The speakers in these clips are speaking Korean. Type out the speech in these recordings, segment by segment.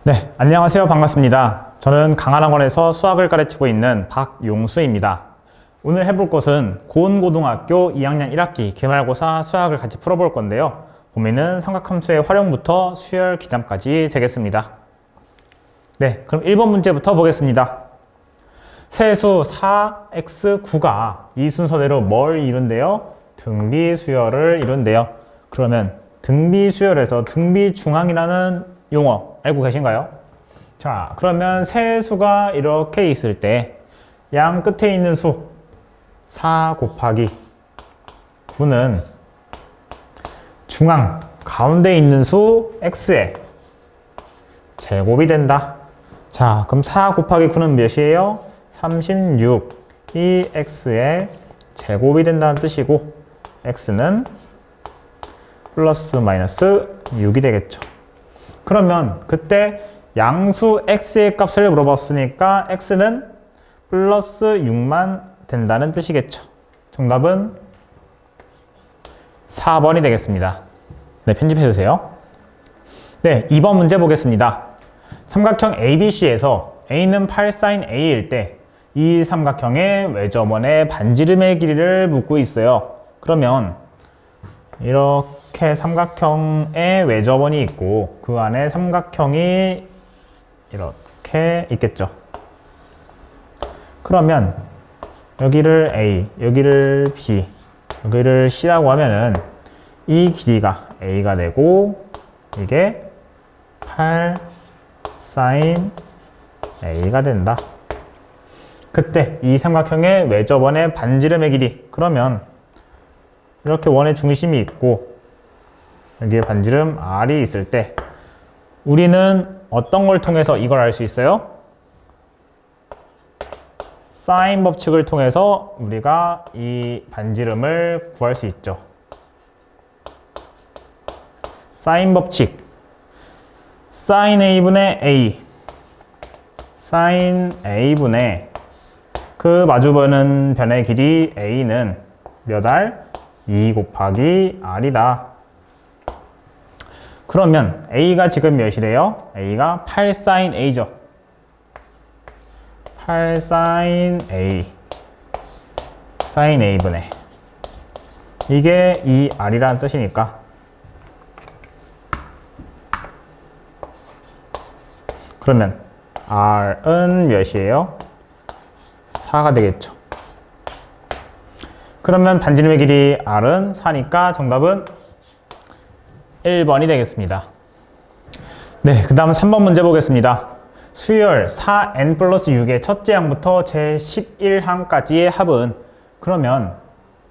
네, 안녕하세요. 반갑습니다. 저는 강한학원에서 수학을 가르치고 있는 박용수입니다. 오늘 해볼 것은 고은고등학교 2학년 1학기 기말고사 수학을 같이 풀어볼 건데요. 고민은 삼각함수의 활용부터 수열 기담까지 되겠습니다. 네, 그럼 1번 문제부터 보겠습니다. 세수 4x9가 이 순서대로 뭘 이룬대요? 등비수열을 이룬대요. 그러면 등비수열에서 등비중앙이라는 용어 알고 계신가요? 자, 그러면 세수가 이렇게 있을 때 양 끝에 있는 수 4 곱하기 9는 중앙 가운데 있는 수 x의 제곱이 된다. 자, 그럼 4 곱하기 9는 몇이에요? 36. 이 x의 제곱이 된다는 뜻이고 x는 플러스 마이너스 6이 되겠죠. 그러면 그때 양수 x의 값을 물어봤으니까 x는 플러스 6만 된다는 뜻이겠죠. 정답은 4번이 되겠습니다. 네, 편집해주세요. 네, 2번 문제 보겠습니다. 삼각형 ABC에서 A는 8sin A일 때 이 삼각형의 외접원의 반지름의 길이를 묻고 있어요. 그러면 이렇게 삼각형의 외접원이 있고 그 안에 삼각형이 이렇게 있겠죠. 그러면 여기를 A, 여기를 B, 여기를 C라고 하면은 이 길이가 A가 되고 이게 8sin A가 된다. 그때 이 삼각형의 외접원의 반지름의 길이, 그러면 이렇게 원의 중심이 있고 여기에 반지름 R이 있을 때 우리는 어떤 걸 통해서 이걸 알 수 있어요? 사인 법칙을 통해서 우리가 이 반지름을 구할 수 있죠. 사인 법칙 사인 A분의 A 사인 A분의 그 마주보는 변의 길이 A는 몇 R? 2 곱하기 R이다. 그러면 A가 지금 몇이래요? A가 8sin A죠. 8sin A sin A분의 이게 2R이라는 뜻이니까 그러면 R은 몇이에요? 4가 되겠죠. 그러면 반지름의 길이 R은 4니까 정답은 1번이 되겠습니다. 네, 그 다음 3번 문제 보겠습니다. 수열 4n 플러스 6의 첫째 항부터 제 11항까지의 합은, 그러면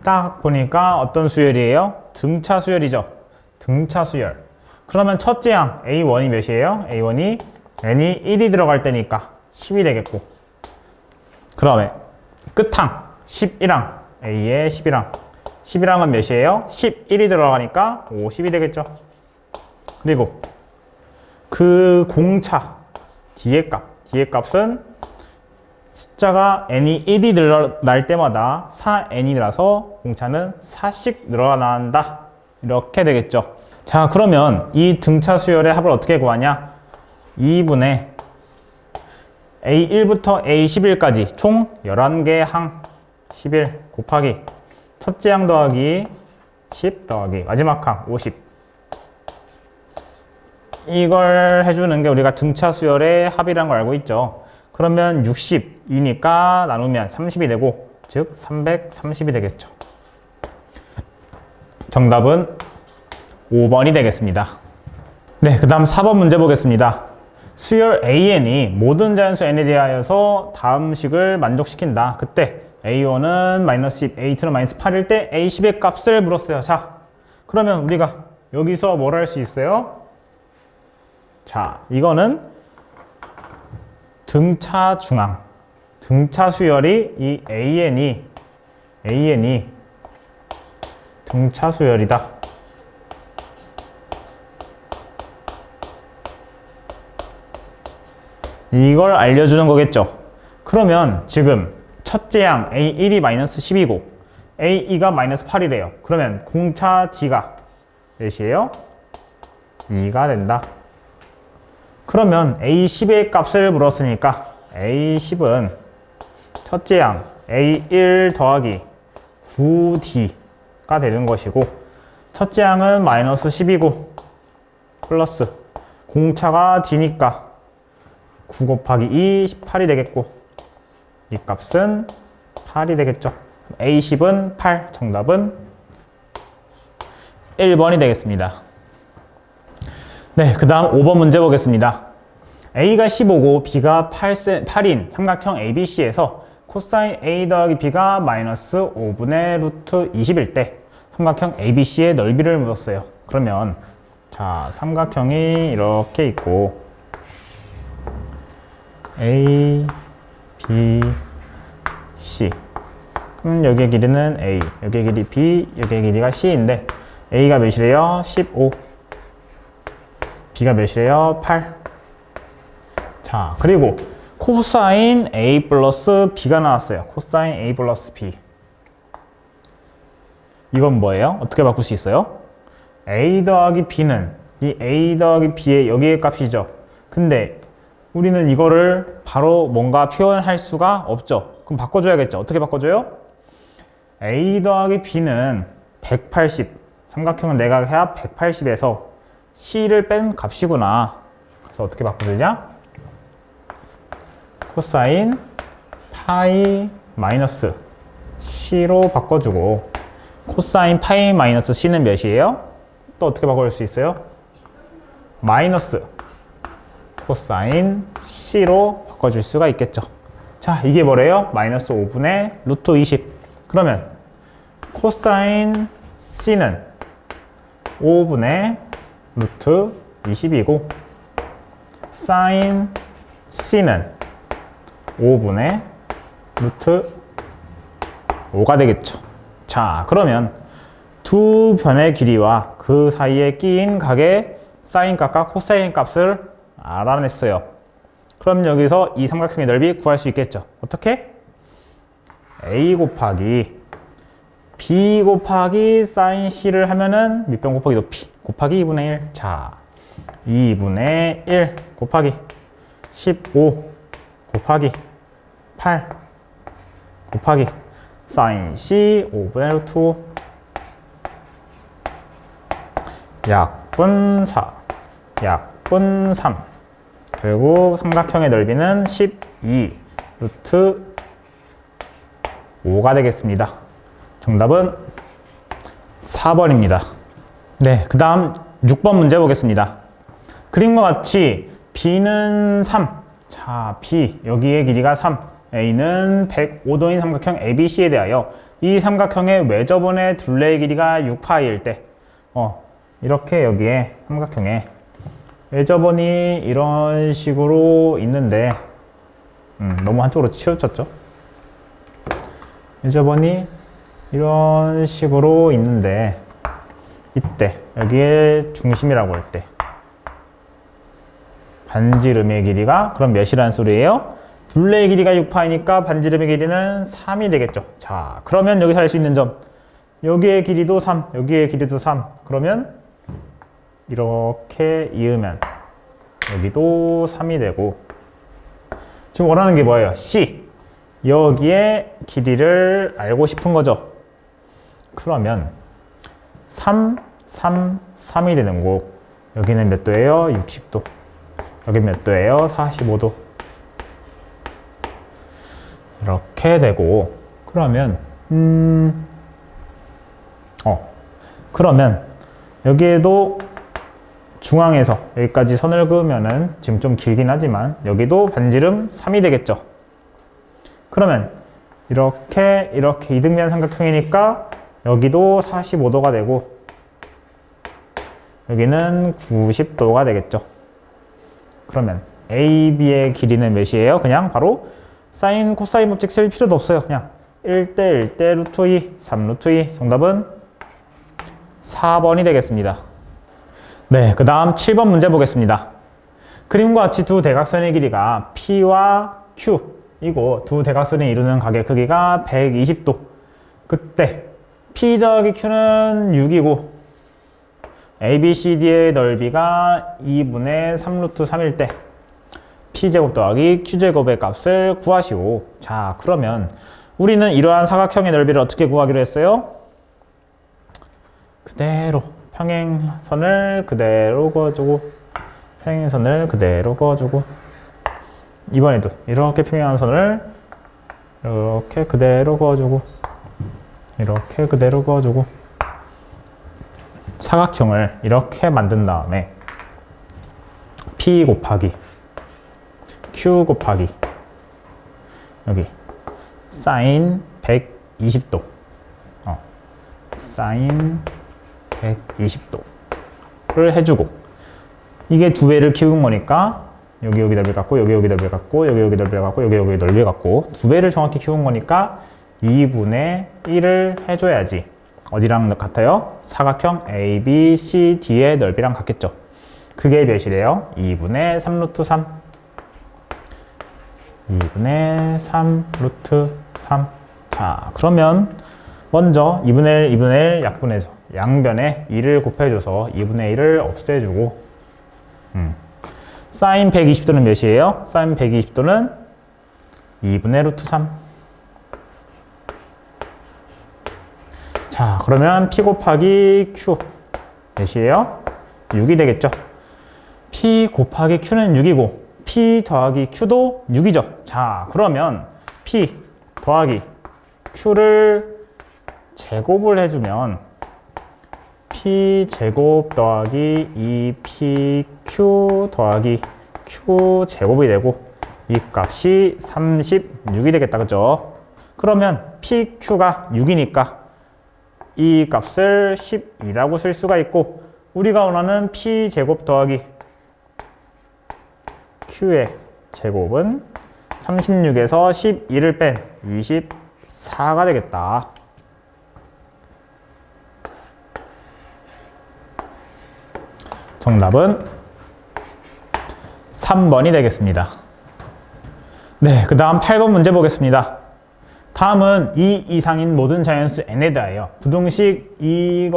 딱 보니까 어떤 수열이에요? 등차 수열이죠. 등차 수열. 그러면 첫째 항 A1이 몇이에요? A1이 n이 1이 들어갈 때니까 10이 되겠고, 그 다음에 끝항 11항 A의 11항 11항은 몇이에요? 11이 들어가니까 50이 되겠죠. 그리고 그 공차 뒤의 값은 숫자가 n이 1이 늘어날 때마다 4n이 늘어서 공차는 4씩 늘어난다. 이렇게 되겠죠. 자, 그러면 이 등차 수열의 합을 어떻게 구하냐? 2분의 A1부터 A11까지 총 11개 항 11 곱하기 첫째 항 더하기 10 더하기 마지막 항 50. 이걸 해주는 게 우리가 등차 수열의 합이라는 걸 알고 있죠. 그러면 60이니까 나누면 30이 되고, 즉 330이 되겠죠. 정답은 5번이 되겠습니다. 네, 그 다음 4번 문제 보겠습니다. 수열 AN이 모든 자연수 N에 대하여서 다음 식을 만족시킨다. 그때 A1은 마이너스 10, A2는 마이너스 8일 때 A10의 값을 물었어요. 자, 그러면 우리가 여기서 뭘 할 수 있어요? 자, 이거는 등차 중앙, 등차 수열이 이 AN이 등차 수열이다. 이걸 알려주는 거겠죠. 그러면 지금 첫째 항 A1이 마이너스 10이고 A2가 마이너스 8이래요. 그러면 공차 D가 몇이에요? 2가 된다. 그러면 A10의 값을 물었으니까 A10은 첫째 양 A1 더하기 9D가 되는 것이고, 첫째 양은 마이너스 10이고 플러스 공차가 D니까 9 곱하기 2 18이 되겠고, 이 값은 8이 되겠죠. A10은 8, 정답은 1번이 되겠습니다. 네, 그 다음 5번 문제 보겠습니다. A가 15고 B가 8인 삼각형 ABC에서 코사인 A 더하기 B가 마이너스 5분의 루트 20일 때 삼각형 ABC의 넓이를 물었어요. 그러면 자, 삼각형이 이렇게 있고 A, B, C. 그럼 여기의 길이는 A, 여기의 길이 B, 여기의 길이가 C인데 A가 몇이래요? 15. B가 몇이래요? 8. 자, 그리고 코사인 A 플러스 B가 나왔어요. 코사인 A 플러스 B. 이건 뭐예요? 어떻게 바꿀 수 있어요? A 더하기 B는 이 A 더하기 B의 여기의 값이죠. 근데 우리는 이거를 바로 뭔가 표현할 수가 없죠. 그럼 바꿔줘야겠죠. 어떻게 바꿔줘요? A 더하기 B는 180. 삼각형은 내각해야 180에서 C를 뺀 값이구나. 그래서 어떻게 바꿔주냐? 코사인 파이 마이너스 C로 바꿔주고, 코사인 파이 마이너스 C는 몇이에요? 또 어떻게 바꿔줄 수 있어요? 마이너스 코사인 C로 바꿔줄 수가 있겠죠. 자, 이게 뭐래요? 마이너스 5분의 루트 20. 그러면 코사인 C는 5분의 루트 20이고 사인 C는 5분의 루트 5가 되겠죠. 자, 그러면 두 변의 길이와 그 사이에 끼인 각의 사인 값과 코사인 값을 알아냈어요. 그럼 여기서 이 삼각형의 넓이 구할 수 있겠죠. 어떻게? A 곱하기 B 곱하기 사인 C를 하면은 밑변 곱하기 높이 곱하기 2분의 1. 자, 2분의 1 곱하기 15 곱하기 8 곱하기 사인 C 5분의 루트 5 약분 4 약분 3. 결국 삼각형의 넓이는 12 루트 5가 되겠습니다. 정답은 4번입니다. 네, 그 다음 6번 문제 보겠습니다. 그림과 같이 B는 3. 자, B, 여기의 길이가 3. A는 105도인 삼각형 ABC에 대하여 이 삼각형의 외접원의 둘레의 길이가 6파이일 때, 이렇게 여기에 삼각형에 외접원이 이런 식으로 있는데, 너무 한쪽으로 치우쳤죠? 외접원이 이런 식으로 있는데, 이때 여기에 중심이라고 할 때 반지름의 길이가 그럼 몇이라는 소리예요? 둘레의 길이가 6파이니까 반지름의 길이는 3이 되겠죠. 자, 그러면 여기서 알 수 있는 점, 여기의 길이도 3, 여기의 길이도 3. 그러면 이렇게 이으면 여기도 3이 되고, 지금 원하는 게 뭐예요? C. 여기에 길이를 알고 싶은 거죠. 그러면 3, 3, 3이 되는 거, 여기는 몇 도예요? 60도. 여기 몇 도예요? 45도. 이렇게 되고, 그러면 그러면 여기에도 중앙에서 여기까지 선을 그으면은 지금 좀 길긴 하지만 여기도 반지름 3이 되겠죠. 그러면 이렇게 이등변 삼각형이니까 여기도 45도가 되고 여기는 90도가 되겠죠. 그러면 AB의 길이는 몇이에요? 그냥 바로 사인, 코사인 법칙 쓸 필요도 없어요. 그냥 1대 1대 루트 2, 3 루트 2. 정답은 4번이 되겠습니다. 네, 그 다음 7번 문제 보겠습니다. 그림과 같이 두 대각선의 길이가 P와 Q이고 두 대각선이 이루는 각의 크기가 120도. 그때 P 더하기 Q는 6이고 ABCD의 넓이가 2분의 3루트 3일 때 P제곱 더하기 Q제곱의 값을 구하시오. 자, 그러면 우리는 이러한 사각형의 넓이를 어떻게 구하기로 했어요? 그대로 평행선을 그대로 그어주고 평행선을 그대로 그어주고 이번에도 이렇게 평행한 선을 이렇게 그대로 그어주고 이렇게 그대로 그어주고 사각형을 이렇게 만든 다음에 P 곱하기 Q 곱하기 여기 사인 120도 사인 120도를 해주고 이게 두 배를 키운 거니까 여기 넓이 갖고 여기 넓이 갖고 여기 넓이 갖고 여기 넓이 갖고 두 배를 정확히 키운 거니까 2분의 1을 해줘야지 어디랑 같아요? 사각형 ABCD의 넓이랑 같겠죠. 그게 몇이래요? 2분의 3루트 3 2분의 3 루트 3 자, 그러면 먼저 2분의 1, 2분의 1 약분해서 양변에 2를 곱해줘서 2분의 1을 없애주고 사인 120도는 몇이에요? 사인 120도는 2분의 루트 3 자, 그러면 P 곱하기 Q 몇이에요? 6이 되겠죠? P 곱하기 Q는 6이고 P 더하기 Q도 6이죠. 자, 그러면 P 더하기 Q를 제곱을 해주면 P 제곱 더하기 2PQ 더하기 Q 제곱이 되고 이 값이 36이 되겠다. 그죠? 그러면 PQ가 6이니까 이 값을 12라고 쓸 수가 있고 우리가 원하는 P 제곱 더하기 Q의 제곱은 36에서 12를 뺀 24가 되겠다. 정답은 3번이 되겠습니다. 네, 그 다음 8번 문제 보겠습니다. 다음은 2 이상인 모든 자연수 n에 대하여 부등식 이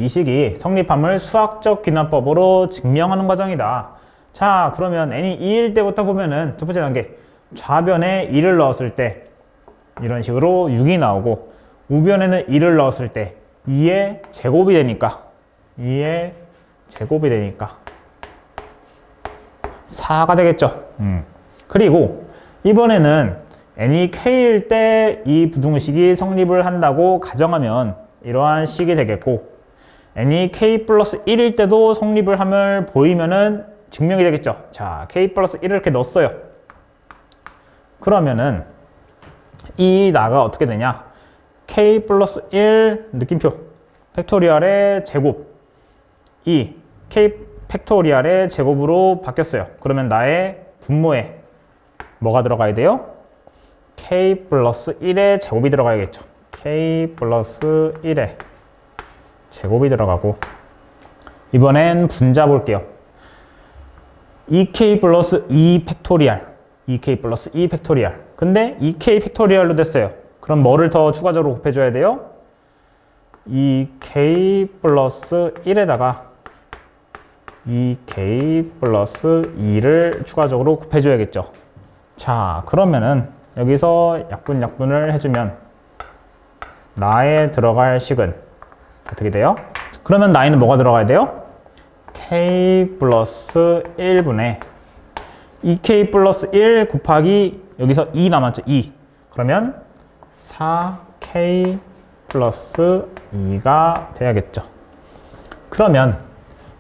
식이 성립함을 수학적 기납법으로 증명하는 과정이다. 자, 그러면 n이 2일 때부터 보면은 첫 번째 단계 좌변에 2를 넣었을 때 이런 식으로 6이 나오고 우변에는 2를 넣었을 때 2의 제곱이 되니까 4가 되겠죠. 그리고 이번에는 n이 k일 때 이 부등식이 성립을 한다고 가정하면 이러한 식이 되겠고 n이 k 플러스 1일 때도 성립을 함을 보이면은 증명이 되겠죠. 자, k 플러스 1을 이렇게 넣었어요. 그러면은 이 나가 어떻게 되냐? k 플러스 1 느낌표 팩토리얼의 제곱 이 k 팩토리얼의 제곱으로 바뀌었어요. 그러면 나의 분모에 뭐가 들어가야 돼요? k 플러스 1의 제곱이 들어가야겠죠. k 플러스 1의 제곱이 들어가고 이번엔 분자 볼게요. 2k 플러스 2 팩토리얼 2k 플러스 2 팩토리얼 근데 2k 팩토리얼로 됐어요. 그럼 뭐를 더 추가적으로 곱해줘야 돼요? 2k 플러스 1에다가 2k 플러스 2를 추가적으로 곱해줘야겠죠. 자, 그러면은 여기서 약분을 해주면 나에 들어갈 식은 어떻게 돼요? 그러면 나에는 뭐가 들어가야 돼요? k 플러스 1분의 2k 플러스 1 곱하기 여기서 2 남았죠? 2 그러면 4k 플러스 2가 돼야겠죠. 그러면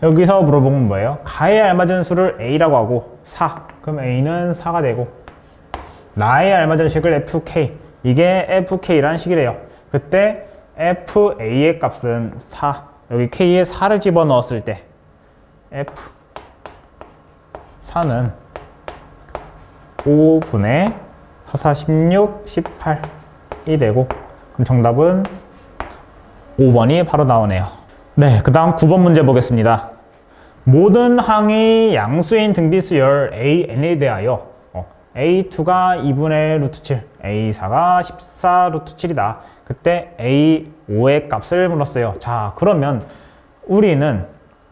여기서 물어본 건 뭐예요? 가에 알맞은 수를 a라고 하고 4 그럼 a는 4가 되고 나에 알맞은 식을 fk 이게 fk라는 식이래요. 그때 fa의 값은 4 여기 k에 4를 집어넣었을 때 f4는 5분의 4, 16, 18이 되고 그럼 정답은 5번이 바로 나오네요. 네, 그 다음 9번 문제 보겠습니다. 모든 항의 양수인 등비수열 AN에 대하여 A2가 2분의 루트 7, A4가 14 루트 7이다. 그때 A5의 값을 물었어요. 자, 그러면 우리는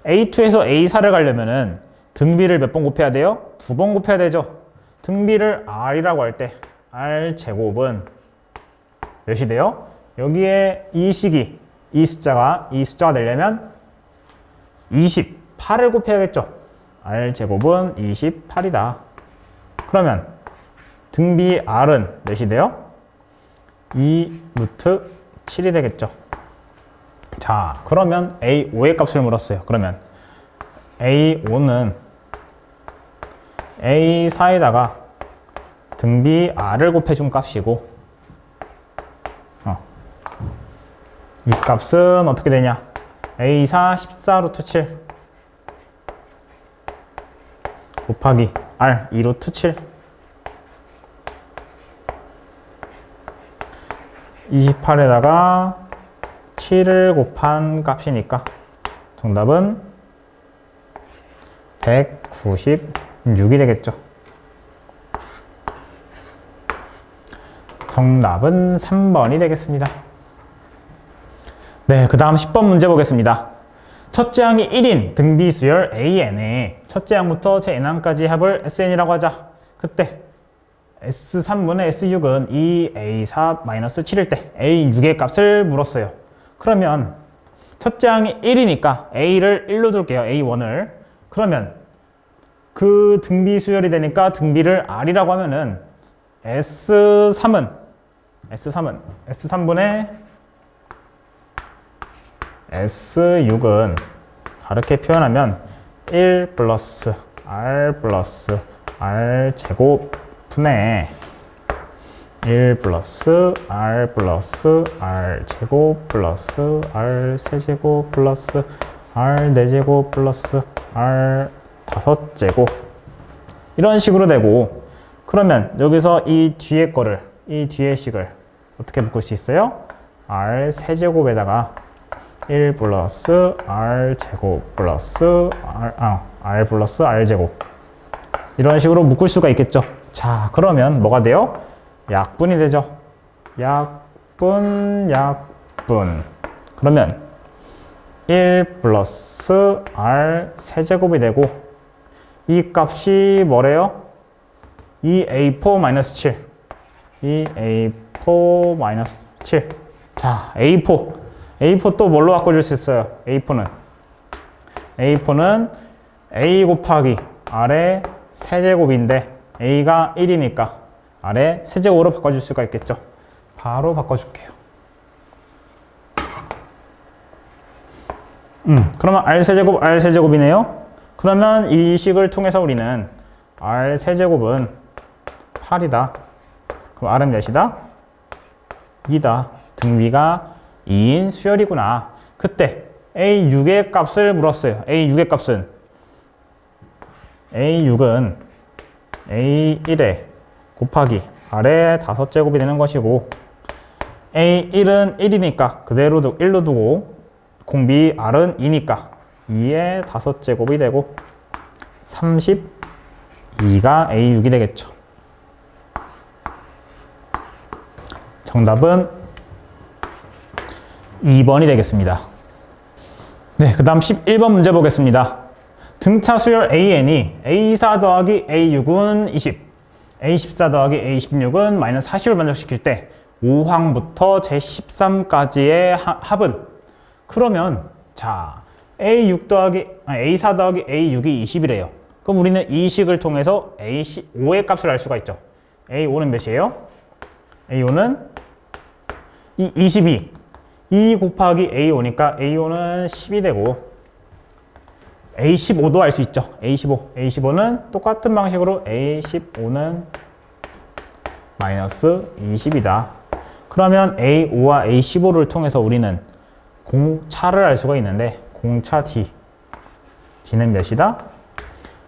A2에서 A4를 가려면은 등비를 몇 번 곱해야 돼요? 2번 곱해야 되죠. 등비를 R이라고 할 때 R 제곱은 몇이 돼요? 여기에 이 숫자가 되려면 28을 곱해야겠죠. R 제곱은 28이다. 그러면 등비 R은 몇이 돼요? 2 루트 7이 되겠죠. 자, 그러면 A5의 값을 물었어요. 그러면 A5는 A4에다가 등비 R을 곱해준 값이고, 이 값은 어떻게 되냐? A4 14 루트 7 곱하기 R 2 루트 7 28에다가 7을 곱한 값이니까 정답은 196이 되겠죠. 정답은 3번이 되겠습니다. 네, 그 다음 10번 문제 보겠습니다. 첫째 항이 1인 등비 수열 AN에 첫째 항부터 제 n항까지 합을 SN이라고 하자. 그때 S3분의 S6은 2A4-7일 때 A6의 값을 물었어요. 그러면 첫째 항이 1이니까 A를 1로 둘게요. A1을. 그러면 그 등비 수열이 되니까 등비를 R이라고 하면은 S3분의 S6은 다르게 표현하면 1 플러스 R 제곱 분의 1 플러스 R 제곱 플러스 R 세제곱 플러스 R 4제곱 플러스 R 5제곱 이런 식으로 되고, 그러면 여기서 이 뒤에 식을 어떻게 묶을 수 있어요? R 세제곱에다가 1 플러스 R 제곱 플러스 R 플러스 R 제곱 이런 식으로 묶을 수가 있겠죠. 자, 그러면 뭐가 돼요? 약분이 되죠. 약분. 그러면 1 플러스 R 세제곱이 되고, 이 값이 뭐래요? 2A4-7. 2A4-7. 자, A4 또 뭘로 바꿔줄 수 있어요? A4는 A 곱하기 R의 세제곱인데 A가 1이니까 R의 세제곱으로 바꿔줄 수가 있겠죠. 바로 바꿔줄게요. 그러면 R 세제곱이네요. 그러면 이 식을 통해서 우리는 R 세제곱은 8이다. 그럼 R은 몇이다? 2다. 등비가 2인 수열이구나. 그때 A6의 값을 물었어요. A6의 값은 A6은 A1에 곱하기 R의 5제곱이 되는 것이고, A1은 1이니까 그대로 1로 두고 공비 R은 2니까 2의 5제곱이 되고 32가 A6이 되겠죠. 정답은 2번이 되겠습니다. 네, 그 다음 11번 문제 보겠습니다. 등차 수열 AN이 A4 더하기 A6은 20, A14 더하기 A16은 마이너스 40을 만족시킬 때 5항부터 제13까지의 합은? 그러면 자, A4 더하기 A6이 20이래요. 그럼 우리는 이 식을 통해서 A5의 값을 알 수가 있죠. A5는 몇이에요? A5는 22. 2 곱하기 A5니까 A5는 10이 되고, A15도 알 수 있죠. A15는 똑같은 방식으로 A15는 마이너스 20이다. 그러면 A5와 A15를 통해서 우리는 공차를 알 수가 있는데, 공차 D는 몇이다?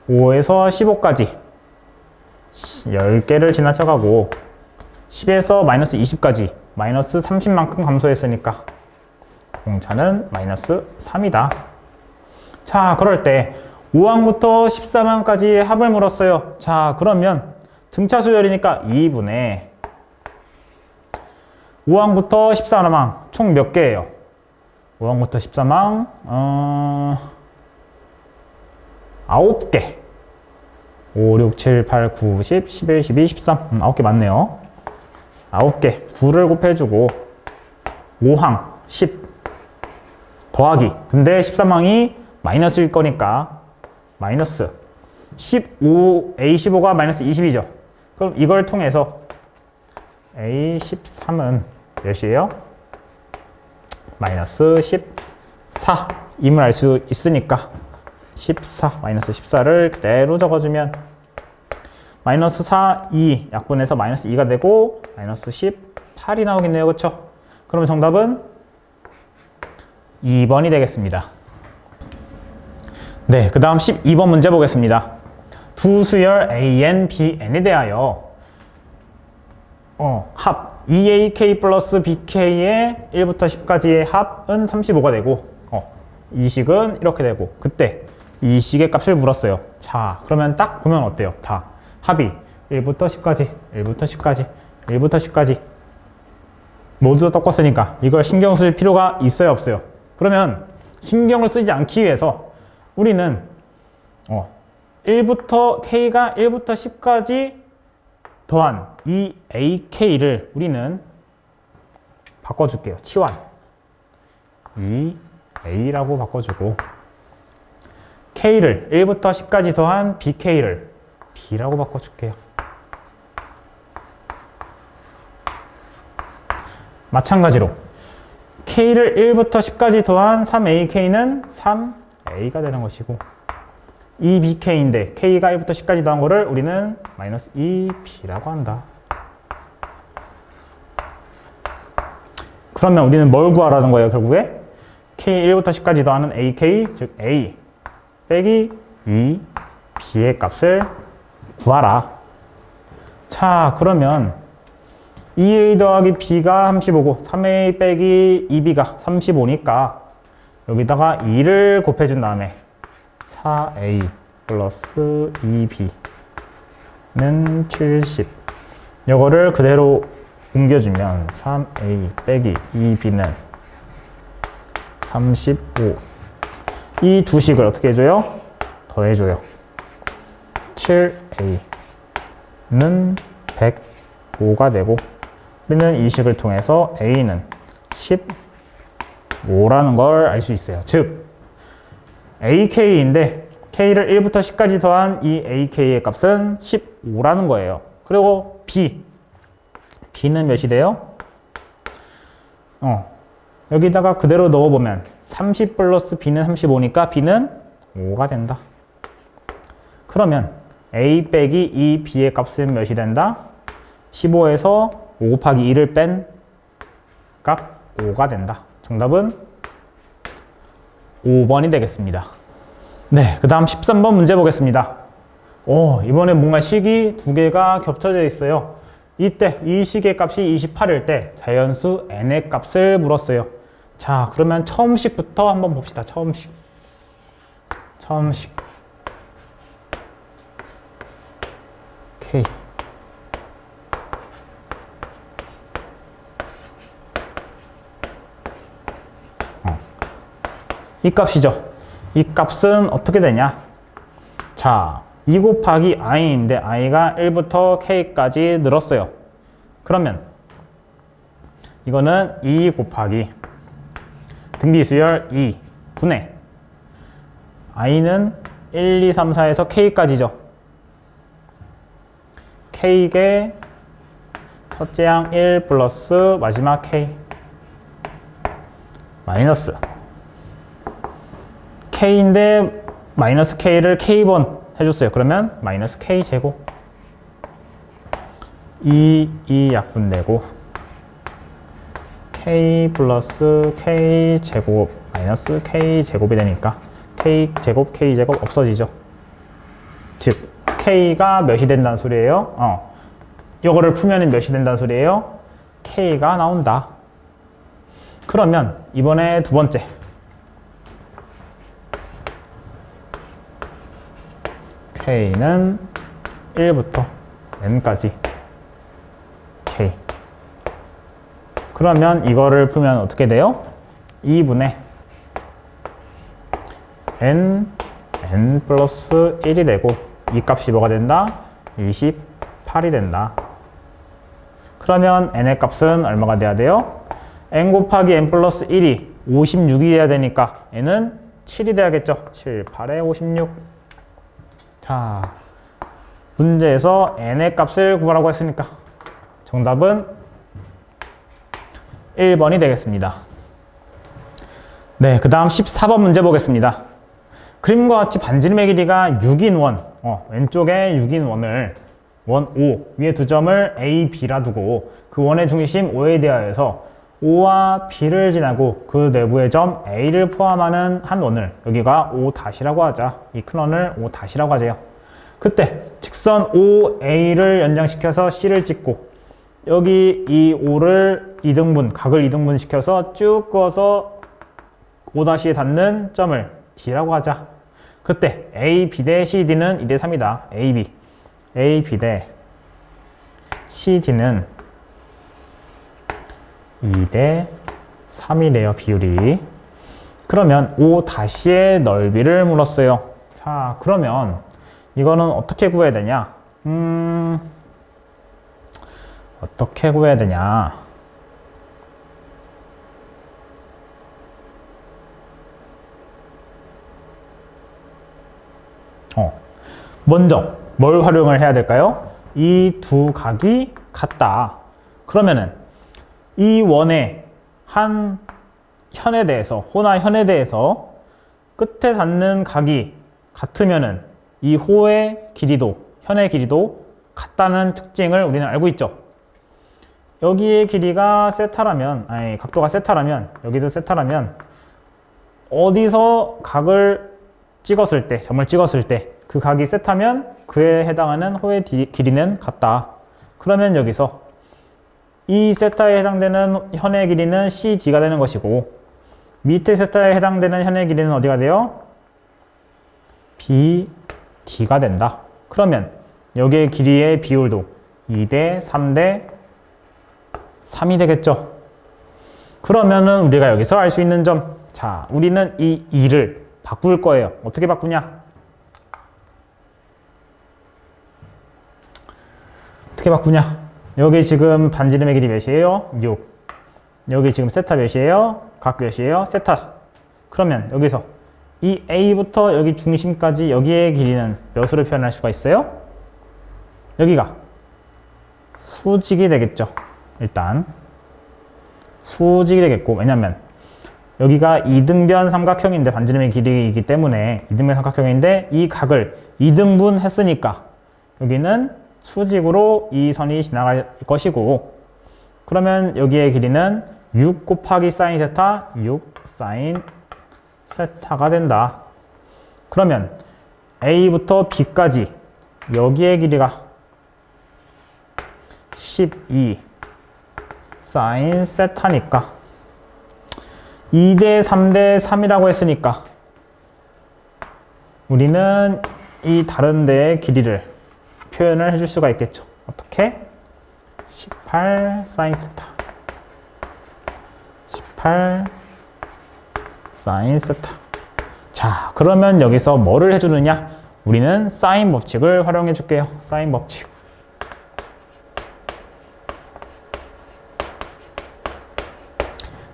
5에서 15까지 10개를 지나쳐가고 10에서 마이너스 20까지 마이너스 30만큼 감소했으니까 공차는 마이너스 3이다. 자, 그럴 때 5항부터 14항까지 합을 물었어요. 자, 그러면 등차 수열이니까 2분의 5항부터 14항 총 몇 개예요? 5항부터 13항 9개. 5, 6, 7, 8, 9, 10, 11, 12, 13. 9개 맞네요. 9개. 9를 곱해주고 5항 10 더하기. 근데 13항이 마이너스일 거니까 마이너스 15, A15가 마이너스 20이죠. 그럼 이걸 통해서 A13은 몇이에요? 마이너스 14. 임을 알 수 있으니까 14, 마이너스 14를 그대로 적어주면 마이너스 4, 2 약분해서 마이너스 2가 되고 마이너스 18이 나오겠네요. 그쵸? 그럼 정답은 2번이 되겠습니다. 네, 그 다음 12번 문제 보겠습니다. 두 수열 AN, BN에 대하여 합 EAK 플러스 BK의 1부터 10까지의 합은 35가 되고 이 식은 이렇게 되고 그때 이 식의 값을 물었어요. 자, 그러면 딱 보면 어때요? 다 합이 1부터 10까지, 1부터 10까지, 1부터 10까지 모두 다 똑같으니까 이걸 신경 쓸 필요가 있어요, 없어요? 그러면 신경을 쓰지 않기 위해서 우리는 1부터 K가 1부터 10까지 더한 이 AK를 우리는 바꿔줄게요. 치환. 이 A라고 바꿔주고 K를 1부터 10까지 더한 BK를 B라고 바꿔줄게요. 마찬가지로 K를 1부터 10까지 더한 3AK는 3A가 되는 것이고 이 BK인데 K가 1부터 10까지 더한 거를 우리는 마이너스 2B라고 한다. 그러면 우리는 뭘 구하라는 거예요, 결국에? K 1부터 10까지 더하는 AK, 즉 A 빼기 2, B의 값을 구하라. 자, 그러면 2A 더하기 B가 35고 3A 빼기 2B가 35니까 여기다가 2를 곱해준 다음에 4A 플러스 2B는 70. 이거를 그대로 옮겨주면 3A 빼기 2B는 35. 이 두 식을 어떻게 해줘요? 더해줘요. 7A는 105가 되고 우리는 이 식을 통해서 A는 15라는 걸 알 수 있어요. 즉 AK인데 K를 1부터 10까지 더한 이 AK의 값은 15라는 거예요. 그리고 B는 몇이 돼요? 여기다가 그대로 넣어보면 30 플러스 B는 35니까 B는 5가 된다. 그러면 A 빼기 2 B의 값은 몇이 된다? 15에서 5 곱하기 2를 뺀 값 5가 된다. 정답은 5번이 되겠습니다. 네, 그 다음 13번 문제 보겠습니다. 이번에 뭔가 식이 두 개가 겹쳐져 있어요. 이때 이 식의 값이 28일 때 자연수 n의 값을 물었어요. 자, 그러면 처음식부터 한번 봅시다. 처음식. K. 이 값이죠. 이 값은 어떻게 되냐? 자, 2 곱하기 i인데 i가 1부터 k까지 늘었어요. 그러면 이거는 2 곱하기 등비수열 2 분의 i는 1, 2, 3, 4에서 k까지죠. k의 첫째 항 1 플러스 마지막 k 마이너스 k인데 마이너스 k를 k번 해줬어요. 그러면 마이너스 k 제곱 이 약분되고 k 플러스 k 제곱 마이너스 k 제곱이 되니까 k 제곱 없어지죠. 즉 k가 몇이 된다는 소리예요? 이거를 풀면 몇이 된다는 소리예요? k가 나온다. 그러면 이번에 두 번째 k는 1부터 n까지 k. 그러면 이거를 풀면 어떻게 돼요? 2분의 n n 플러스 1이 되고 이 값이 뭐가 된다? 28이 된다. 그러면 n의 값은 얼마가 돼야 돼요? n 곱하기 n 플러스 1이 56이 돼야 되니까 n은 7이 돼야겠죠. 7, 8에 56. 자, 문제에서 n의 값을 구하라고 했으니까 정답은 1번이 되겠습니다. 네, 그 다음 14번 문제 보겠습니다. 그림과 같이 반지름의 길이가 6인 원, 왼쪽에 6인 원을 원 O, 위에 두 점을 A, B라 두고 그 원의 중심 O에 대하여서 O와 B를 지나고 그 내부의 점 A를 포함하는 한 원을 여기가 O'라고 하자. 이 큰 원을 O'라고 하세요. 그때 직선 OA를 연장시켜서 C를 찍고 여기 이 O를 2등분, 각을 2등분 시켜서 쭉 그어서 O''에 닿는 점을 D라고 하자. 그때 A, B 대 CD는 2대 3이다. A, B 대 CD는 2대 3이래요, 비율이. 그러면 O''의 넓이를 물었어요. 자, 그러면 이거는 어떻게 구해야 되냐? 어떻게 구해야 되냐? 먼저 뭘 활용을 해야 될까요? 이 두 각이 같다. 그러면은 이 원의 한 현에 대해서, 호나 현에 대해서 끝에 닿는 각이 같으면은 이 호의 길이도, 현의 길이도 같다는 특징을 우리는 알고 있죠. 여기의 길이가 세타라면, 각도가 세타라면, 여기도 세타라면 어디서 각을 찍었을 때, 점을 찍었을 때 그 각이 세타면 그에 해당하는 호의 길이는 같다. 그러면 여기서 이 세타에 해당되는 현의 길이는 CD가 되는 것이고 밑에 세타에 해당되는 현의 길이는 어디가 돼요? BD가 된다. 그러면 여기의 길이의 비율도 2대 3대 3이 되겠죠. 그러면은 우리가 여기서 알 수 있는 점, 자, 우리는 이 2를 바꿀 거예요. 어떻게 바꾸냐? 어떻게 바꾸냐? 여기 지금 반지름의 길이 몇이에요? 6. 여기 지금 세타 몇이에요? 각 몇이에요? 세타. 그러면 여기서 이 A부터 여기 중심까지 여기의 길이는 몇으로 표현할 수가 있어요? 여기가 수직이 되겠죠. 일단 수직이 되겠고, 왜냐면 여기가 이등변 삼각형인데 반지름의 길이이기 때문에 이등변 삼각형인데 이 각을 2등분 했으니까 여기는 수직으로 이 선이 지나갈 것이고, 그러면 여기의 길이는 6 곱하기 사인 세타, 6 사인 세타가 된다. 그러면 A부터 B까지 여기의 길이가 12 사인 세타니까 2대 3대 3이라고 했으니까 우리는 이 다른 데의 길이를 표현을 해줄 수가 있겠죠. 어떻게? 18 사인 세타, 18 사인 세타. 자, 그러면 여기서 뭐를 해주느냐? 우리는 사인 법칙을 활용해 줄게요. 사인 법칙.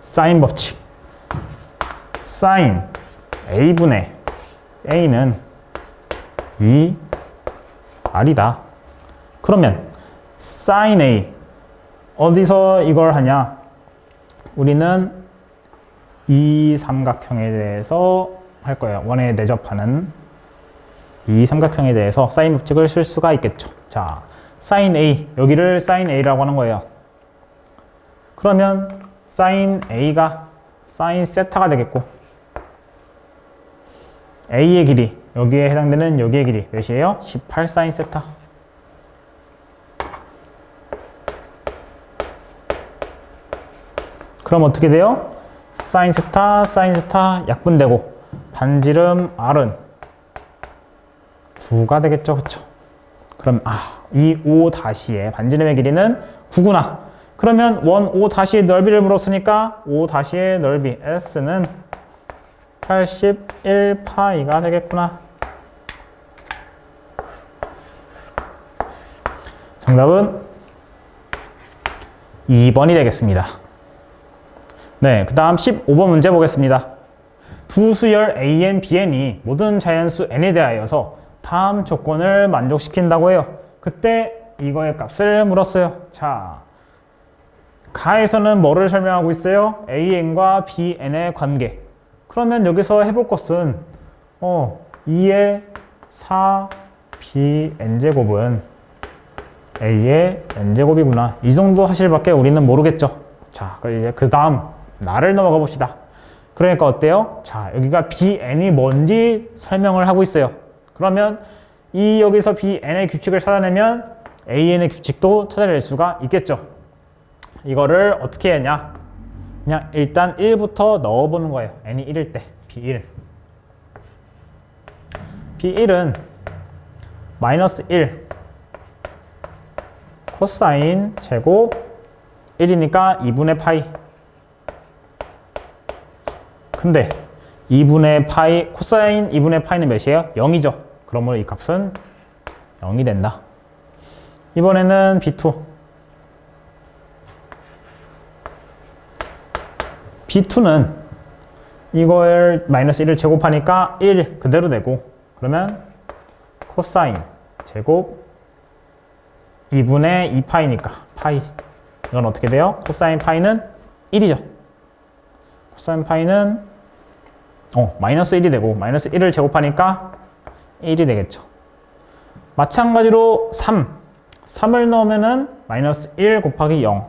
사인 법칙. 사인 A분의 A는 위 R이다. 그러면 사인 A 어디서 이걸 하냐? 우리는 이 삼각형에 대해서 할 거예요. 원에 내접하는 이 삼각형에 대해서 사인 법칙을 쓸 수가 있겠죠. 자, 사인 A, 여기를 사인 A라고 하는 거예요. 그러면 사인 A가 사인 세타가 되겠고 A의 길이, 여기에 해당되는 여기의 길이 몇이에요? 18 사인 세타. 그럼 어떻게 돼요? 사인 세타 약분되고 반지름 R은 9가 되겠죠. 그쵸? 그럼 이 O''의 반지름의 길이는 9구나. 그러면 원 O''의 넓이를 물었으니까 O''의 넓이 S는 81파이가 되겠구나. 정답은 2번이 되겠습니다. 네, 그 다음 15번 문제 보겠습니다. 두 수열 AN, BN이 모든 자연수 N에 대하여서 다음 조건을 만족시킨다고 해요. 그때 이거의 값을 물었어요. 자, 가에서는 뭐를 설명하고 있어요? AN과 BN의 관계. 그러면 여기서 해볼 것은 2의 4BN제곱은 A의 N제곱이구나. 이 정도 사실밖에 우리는 모르겠죠. 자, 이제 그 다음 나를 넘어가 봅시다. 그러니까 어때요? 자, 여기가 BN이 뭔지 설명을 하고 있어요. 그러면 여기서 BN의 규칙을 찾아내면 AN의 규칙도 찾아낼 수가 있겠죠. 이거를 어떻게 했냐? 그냥 일단 1부터 넣어보는 거예요. n이 1일 때 B1. B1은 마이너스 1 코사인 제곱 1이니까 2분의 파이. 근데 2분의 파이, 코사인 2분의 파이는 몇이에요? 0이죠. 그러므로 이 값은 0이 된다. 이번에는 B2. B2는 이걸 마이너스 1을 제곱하니까 1 그대로 되고, 그러면 코사인 제곱 2분의 2파이니까 파이. 이건 어떻게 돼요? 코사인 파이는 1이죠. 코사인 파이는 마이너스 1이 되고, 마이너스 1을 제곱하니까 1이 되겠죠. 마찬가지로 3을 넣으면은 마이너스 1 곱하기 0,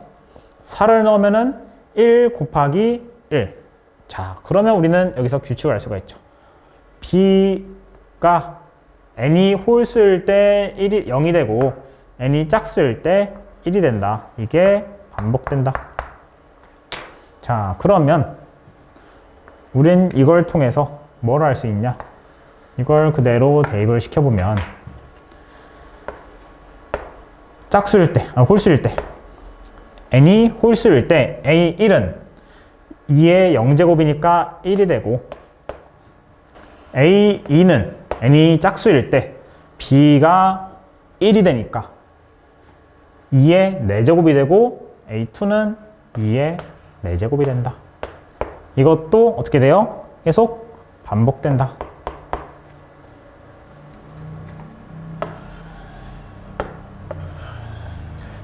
4를 넣으면은 1 곱하기 1. 자, 그러면 우리는 여기서 규칙을 알 수가 있죠. B가 n이 홀수일 때 1이 0이 되고 n이 짝수일 때 1이 된다. 이게 반복된다. 자, 그러면 우린 이걸 통해서 뭘 할 수 있냐? 이걸 그대로 대입을 시켜보면 짝수일 때, 홀수일 때 n이 홀수일 때 A1은 2의 0제곱이니까 1이 되고, A2는 n이 짝수일 때 B가 1이 되니까 2의 4제곱이 되고, A2는 2의 4제곱이 된다. 이것도 어떻게 돼요? 계속 반복된다.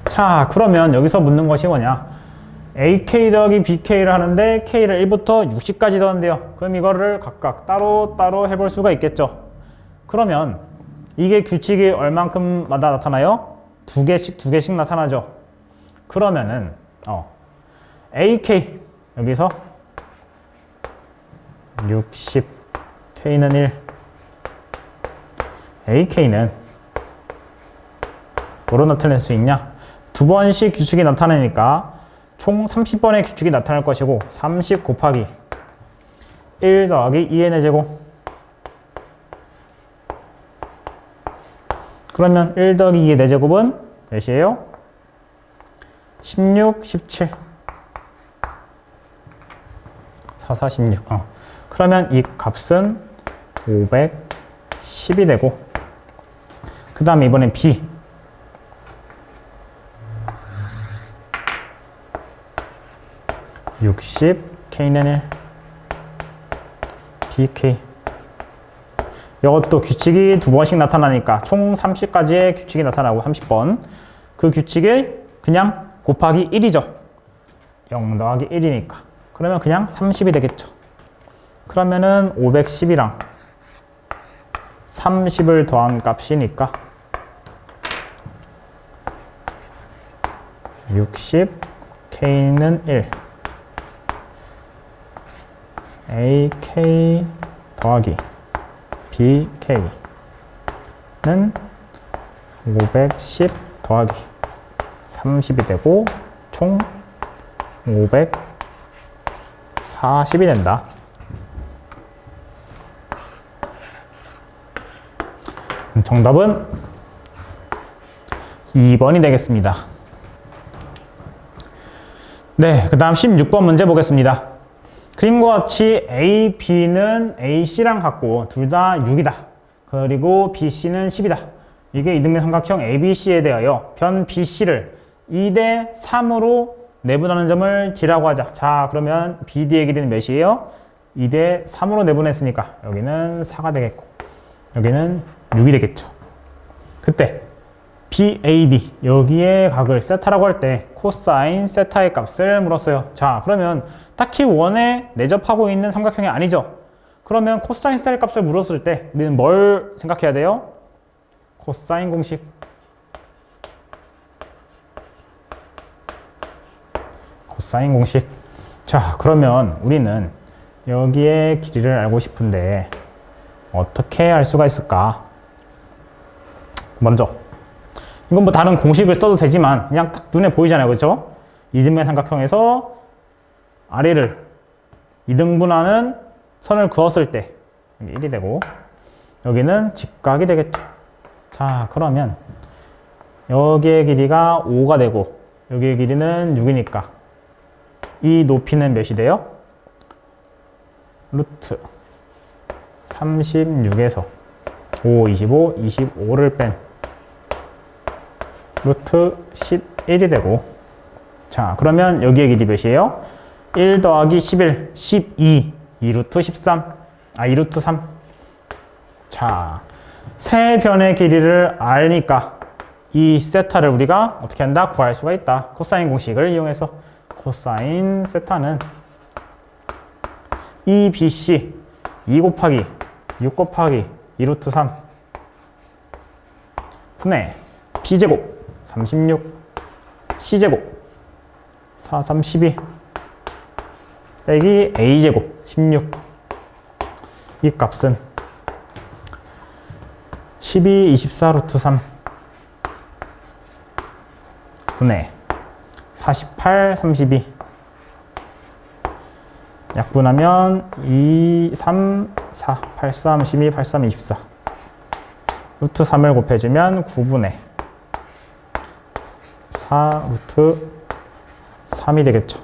자, 그러면 여기서 묻는 것이 뭐냐? AK 더하기 BK를 하는데 K를 1부터 60까지 더한대요. 그럼 이거를 각각 따로 해볼 수가 있겠죠. 그러면 이게 규칙이 얼만큼마다 나타나요? 두 개씩 나타나죠. 그러면은 AK 여기서 60, K는 1. AK는 뭐로 나타낼 수 있냐? 두 번씩 규칙이 나타나니까 총 30번의 규칙이 나타날 것이고, 30 곱하기 1 더하기 2n의 제곱. 그러면 1 더하기 2의 4제곱은 몇이에요? 16, 17. 4, 4, 16. 그러면 이 값은 510이 되고, 그 다음에 이번엔 B. K는 1, BK. 이것도 규칙이 두 번씩 나타나니까 총 30가지의 규칙이 나타나고, 30번. 그 규칙이 그냥 곱하기 1이죠. 0 더하기 1이니까. 그러면 그냥 30이 되겠죠. 그러면은 510이랑 30을 더한 값이니까 60, K는 1. AK 더하기 BK는 510 더하기 30이 되고 총 540이 된다. 정답은 2번이 되겠습니다. 네, 그 다음 16번 문제 보겠습니다. 그림과 같이 A, B는 A, C랑 같고 둘 다 6이다. 그리고 B, C는 10이다. 이게 이등변 삼각형 ABC에 대하여 변 BC를 2대 3으로 내분하는 점을 G라고 하자. 자, 그러면 BD의 길이는 몇이에요? 2대 3으로 내분했으니까 여기는 4가 되겠고 여기는 6이 되겠죠. 그때 BAD 여기에 각을 세타라고 할 때 코사인 세타의 값을 물었어요. 자, 그러면 딱히 원에 내접하고 있는 삼각형이 아니죠. 그러면 코사인 세타의 값을 물었을 때 우리는 뭘 생각해야 돼요? 코사인 공식. 코사인 공식. 자, 그러면 우리는 여기에 길이를 알고 싶은데 어떻게 알 수가 있을까? 먼저 이건 뭐 다른 공식을 써도 되지만 그냥 딱 눈에 보이잖아요. 그렇죠? 이등변 삼각형에서 아래를 2등분하는 선을 그었을 때 1이 되고 여기는 직각이 되겠죠. 자, 그러면 여기의 길이가 5가 되고 여기의 길이는 6이니까 이 높이는 몇이 돼요? 루트 36에서 5, 25, 25를 뺀 루트 11이 되고 자, 그러면 여기의 길이 몇이에요? 1 더하기 11, 12, 2루트 13, 2루트 3. 자, 세 변의 길이를 알니까 이 세타를 우리가 어떻게 한다? 구할 수가 있다. 코사인 공식을 이용해서 코사인 세타는 2BC 2 곱하기 6 곱하기 2루트 3 분의 B제곱 36 C제곱 4, 3, 12 빼기 A제곱 16 이 값은 12, 24 루트 3 분의 48, 32 약분하면 2, 3, 4, 83, 12, 83, 24 루트 3을 곱해주면 9분의 4 루트 3이 되겠죠.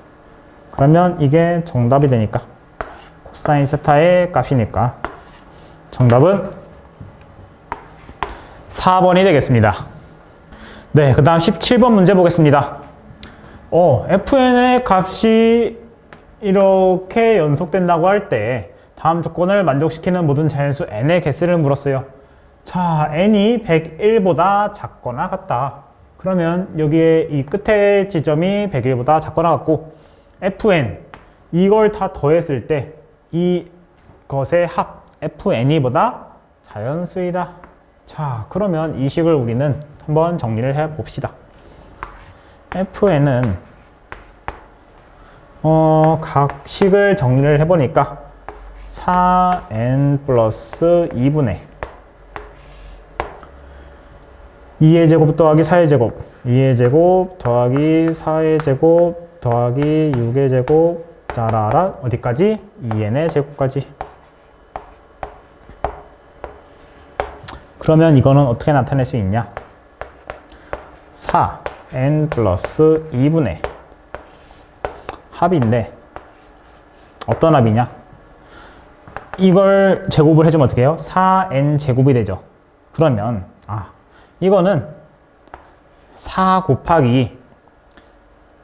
그러면 이게 정답이 되니까 코사인 세타의 값이니까 정답은 4번이 되겠습니다. 네, 그 다음 17번 문제 보겠습니다. fn의 값이 이렇게 연속된다고 할 때 다음 조건을 만족시키는 모든 자연수 n의 개수를 물었어요. 자, n이 101보다 작거나 같다. 그러면 여기에 이 끝에 지점이 101보다 작거나 같고 fn 이걸 다 더했을 때 이것의 합 fn이보다 자연수이다. 자, 그러면 이 식을 우리는 한번 정리를 해 봅시다. fn은 각 식을 정리를 해보니까 4n 플러스 2분의 2의 제곱 더하기 4의 제곱 2의 제곱 더하기 4의 제곱 더하기 6의 제곱 짜라라 어디까지? 2n의 제곱까지. 그러면 이거는 어떻게 나타낼 수 있냐? 4n 플러스 2분의 합인데 어떤 합이냐? 이걸 제곱을 해주면 어떻게 해요? 4n 제곱이 되죠. 그러면 이거는 4 곱하기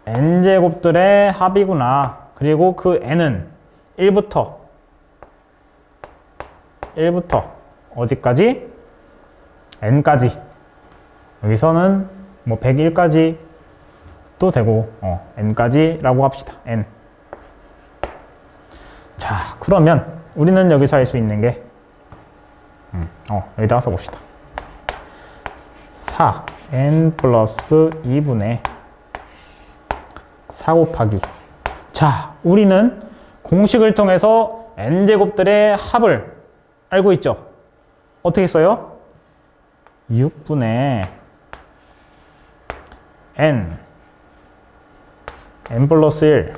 n제곱들의 합이구나. 그리고 그 n은 1부터 어디까지? n까지. 여기서는 뭐 101까지 또 되고 n까지 라고 합시다. n. 자, 그러면 우리는 여기서 할 수 있는 게 여기다가 써봅시다. 4n 플러스 2분의 4 곱하기 자, 우리는 공식을 통해서 n제곱들의 합을 알고 있죠. 어떻게 써요? 6분의 n 플러스 1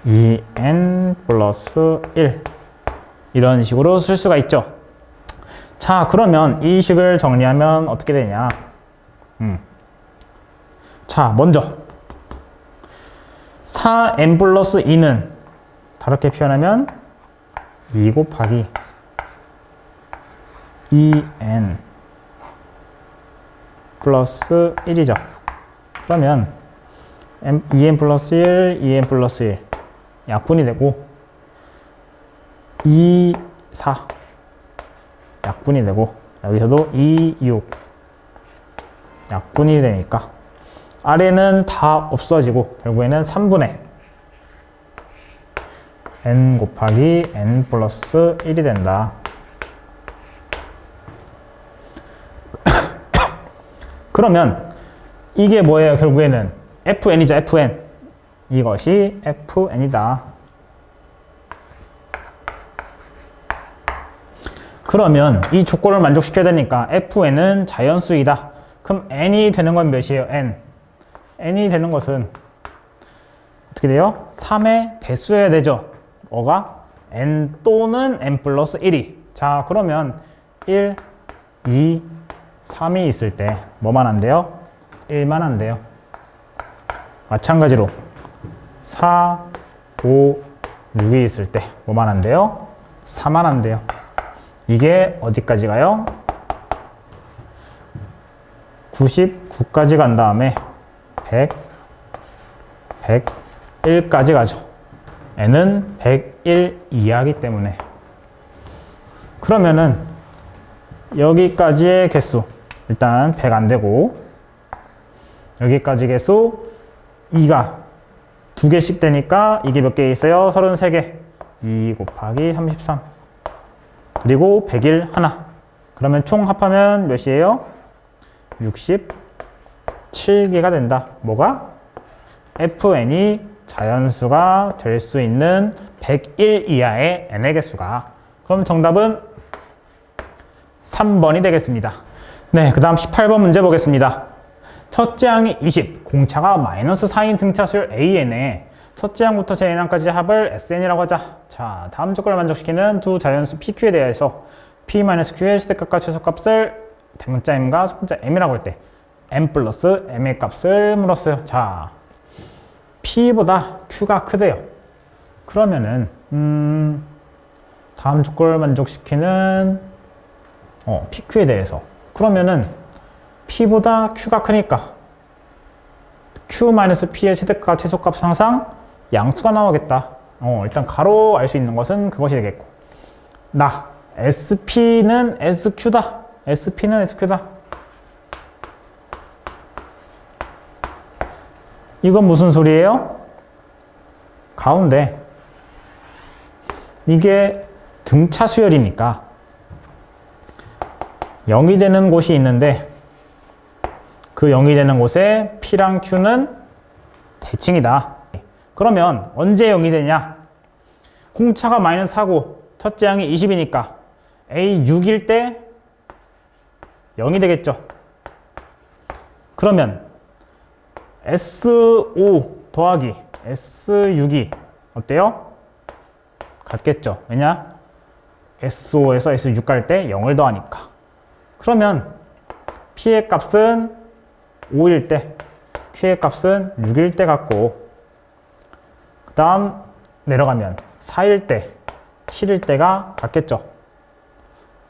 2n 플러스 1 이런 식으로 쓸 수가 있죠. 자, 그러면 이 식을 정리하면 어떻게 되냐? 자, 먼저 4n 플러스 2는 다르게 표현하면 2 곱하기 2n 플러스 1이죠. 그러면 2n 플러스 1, 2n 플러스 1 약분이 되고 2, 4 약분이 되고 여기서도 2, 6 약분이 되니까 아래는 다 없어지고 결국에는 3분의 n 곱하기 n 플러스 1이 된다. 그러면 이게 뭐예요? 결국에는 fn이죠. fn. 이것이 fn이다. 그러면 이 조건을 만족시켜야 되니까 fn은 자연수이다. 그럼 n이 되는 건 몇이에요? n이 되는 것은 어떻게 돼요? 3의 배수여야 되죠. 뭐가? n 또는 n 플러스 1이. 자, 그러면 1, 2, 3이 있을 때 뭐만 안 돼요? 1만 안 돼요. 마찬가지로 4, 5, 6이 있을 때 뭐만 안 돼요? 4만 안 돼요. 이게 어디까지 가요? 99까지 간 다음에 100, 101까지 가죠. n은 101 이하이기 때문에. 그러면은 여기까지의 개수 일단 100 안 되고 여기까지 개수 2가 2개씩 되니까 이게 몇 개 있어요? 33개. 2 곱하기 33 그리고 101 하나. 그러면 총 합하면 몇이에요? 67개가 된다. 뭐가? fn이 자연수가 될 수 있는 101 이하의 n의 개수가. 그럼 정답은 3번이 되겠습니다. 네, 그 다음 18번 문제 보겠습니다. 첫째 항이 20, 공차가 마이너스 4인 등차수열 AN에 첫째 항부터 제한항까지 합을 SN이라고 하자. 자, 다음 조건을 만족시키는 두 자연수 PQ에 대해서 P-Q의 최대값과 최소값을 대문자 M과 소문자 M이라고 할 때 M 플러스 M의 값을 물었어요. 자, P보다 Q가 크대요. 그러면은 다음 조건을 만족시키는 PQ에 대해서 그러면은 P보다 Q가 크니까 Q-P의 최대값과 최소값은 항상 양수가 나오겠다. 일단 가로 알 수 있는 것은 그것이 되겠고 SP는 SQ다. SP는 SQ다. 이건 무슨 소리예요? 가운데 이게 등차 수열이니까 0이 되는 곳이 있는데 그 0이 되는 곳에 P랑 Q는 대칭이다. 그러면 언제 0이 되냐? 공차가 마이너스 4고 첫째 항이 20이니까 A 6일 때 0이 되겠죠. 그러면 S5 더하기 S6이 어때요? 같겠죠. 왜냐? S5에서 S6 갈 때 0을 더하니까. 그러면 P의 값은 5일 때, Q의 값은 6일 때 같고, 그 다음 내려가면 4일 때, 7일 때가 같겠죠.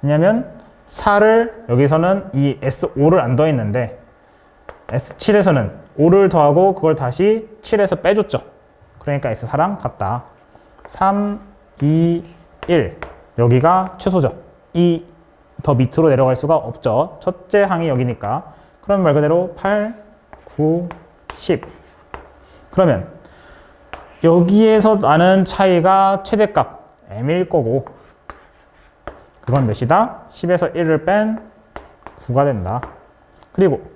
왜냐면 4를 여기서는 이 S5를 안 더했는데 S7에서는 5를 더하고 그걸 다시 7에서 빼줬죠. 그러니까 S4랑 같다. 3, 2, 1 여기가 최소죠. 이 더 밑으로 내려갈 수가 없죠. 첫째 항이 여기니까. 그럼 말 그대로 8, 9, 10 그러면 여기에서 나는 차이가 최대값 m일 거고 그건 몇이다? 10에서 1을 뺀 9가 된다. 그리고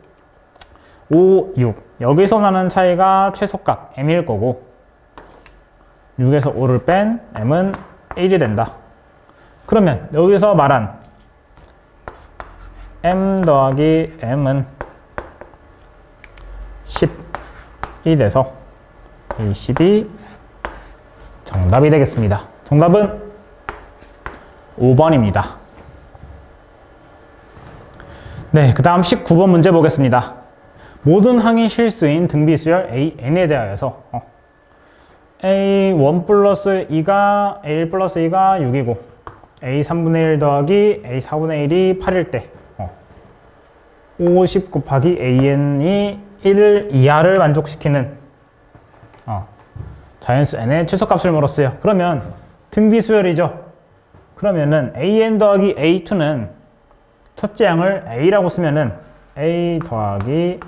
5, 6 여기서 나는 차이가 최소값 m일 거고 6에서 5를 뺀 m은 1이 된다. 그러면 여기서 말한 m 더하기 m은 10이 돼서 이 10이 정답이 되겠습니다. 정답은 5번입니다. 네, 그 다음 19번 문제 보겠습니다. 모든 항이 실수인 등비수열 AN에 대하여서 A1 플러스 2가 A1 플러스 2가 6이고 a 3분의 1 더하기 a 4분의 1이 8일 때 50 곱하기 an이 1 이하를 만족시키는 자연수 n의 최소값을 물었어요. 그러면 등비수열이죠. 그러면은 an 더하기 a2는 첫째 양을 a라고 쓰면은 a 더하기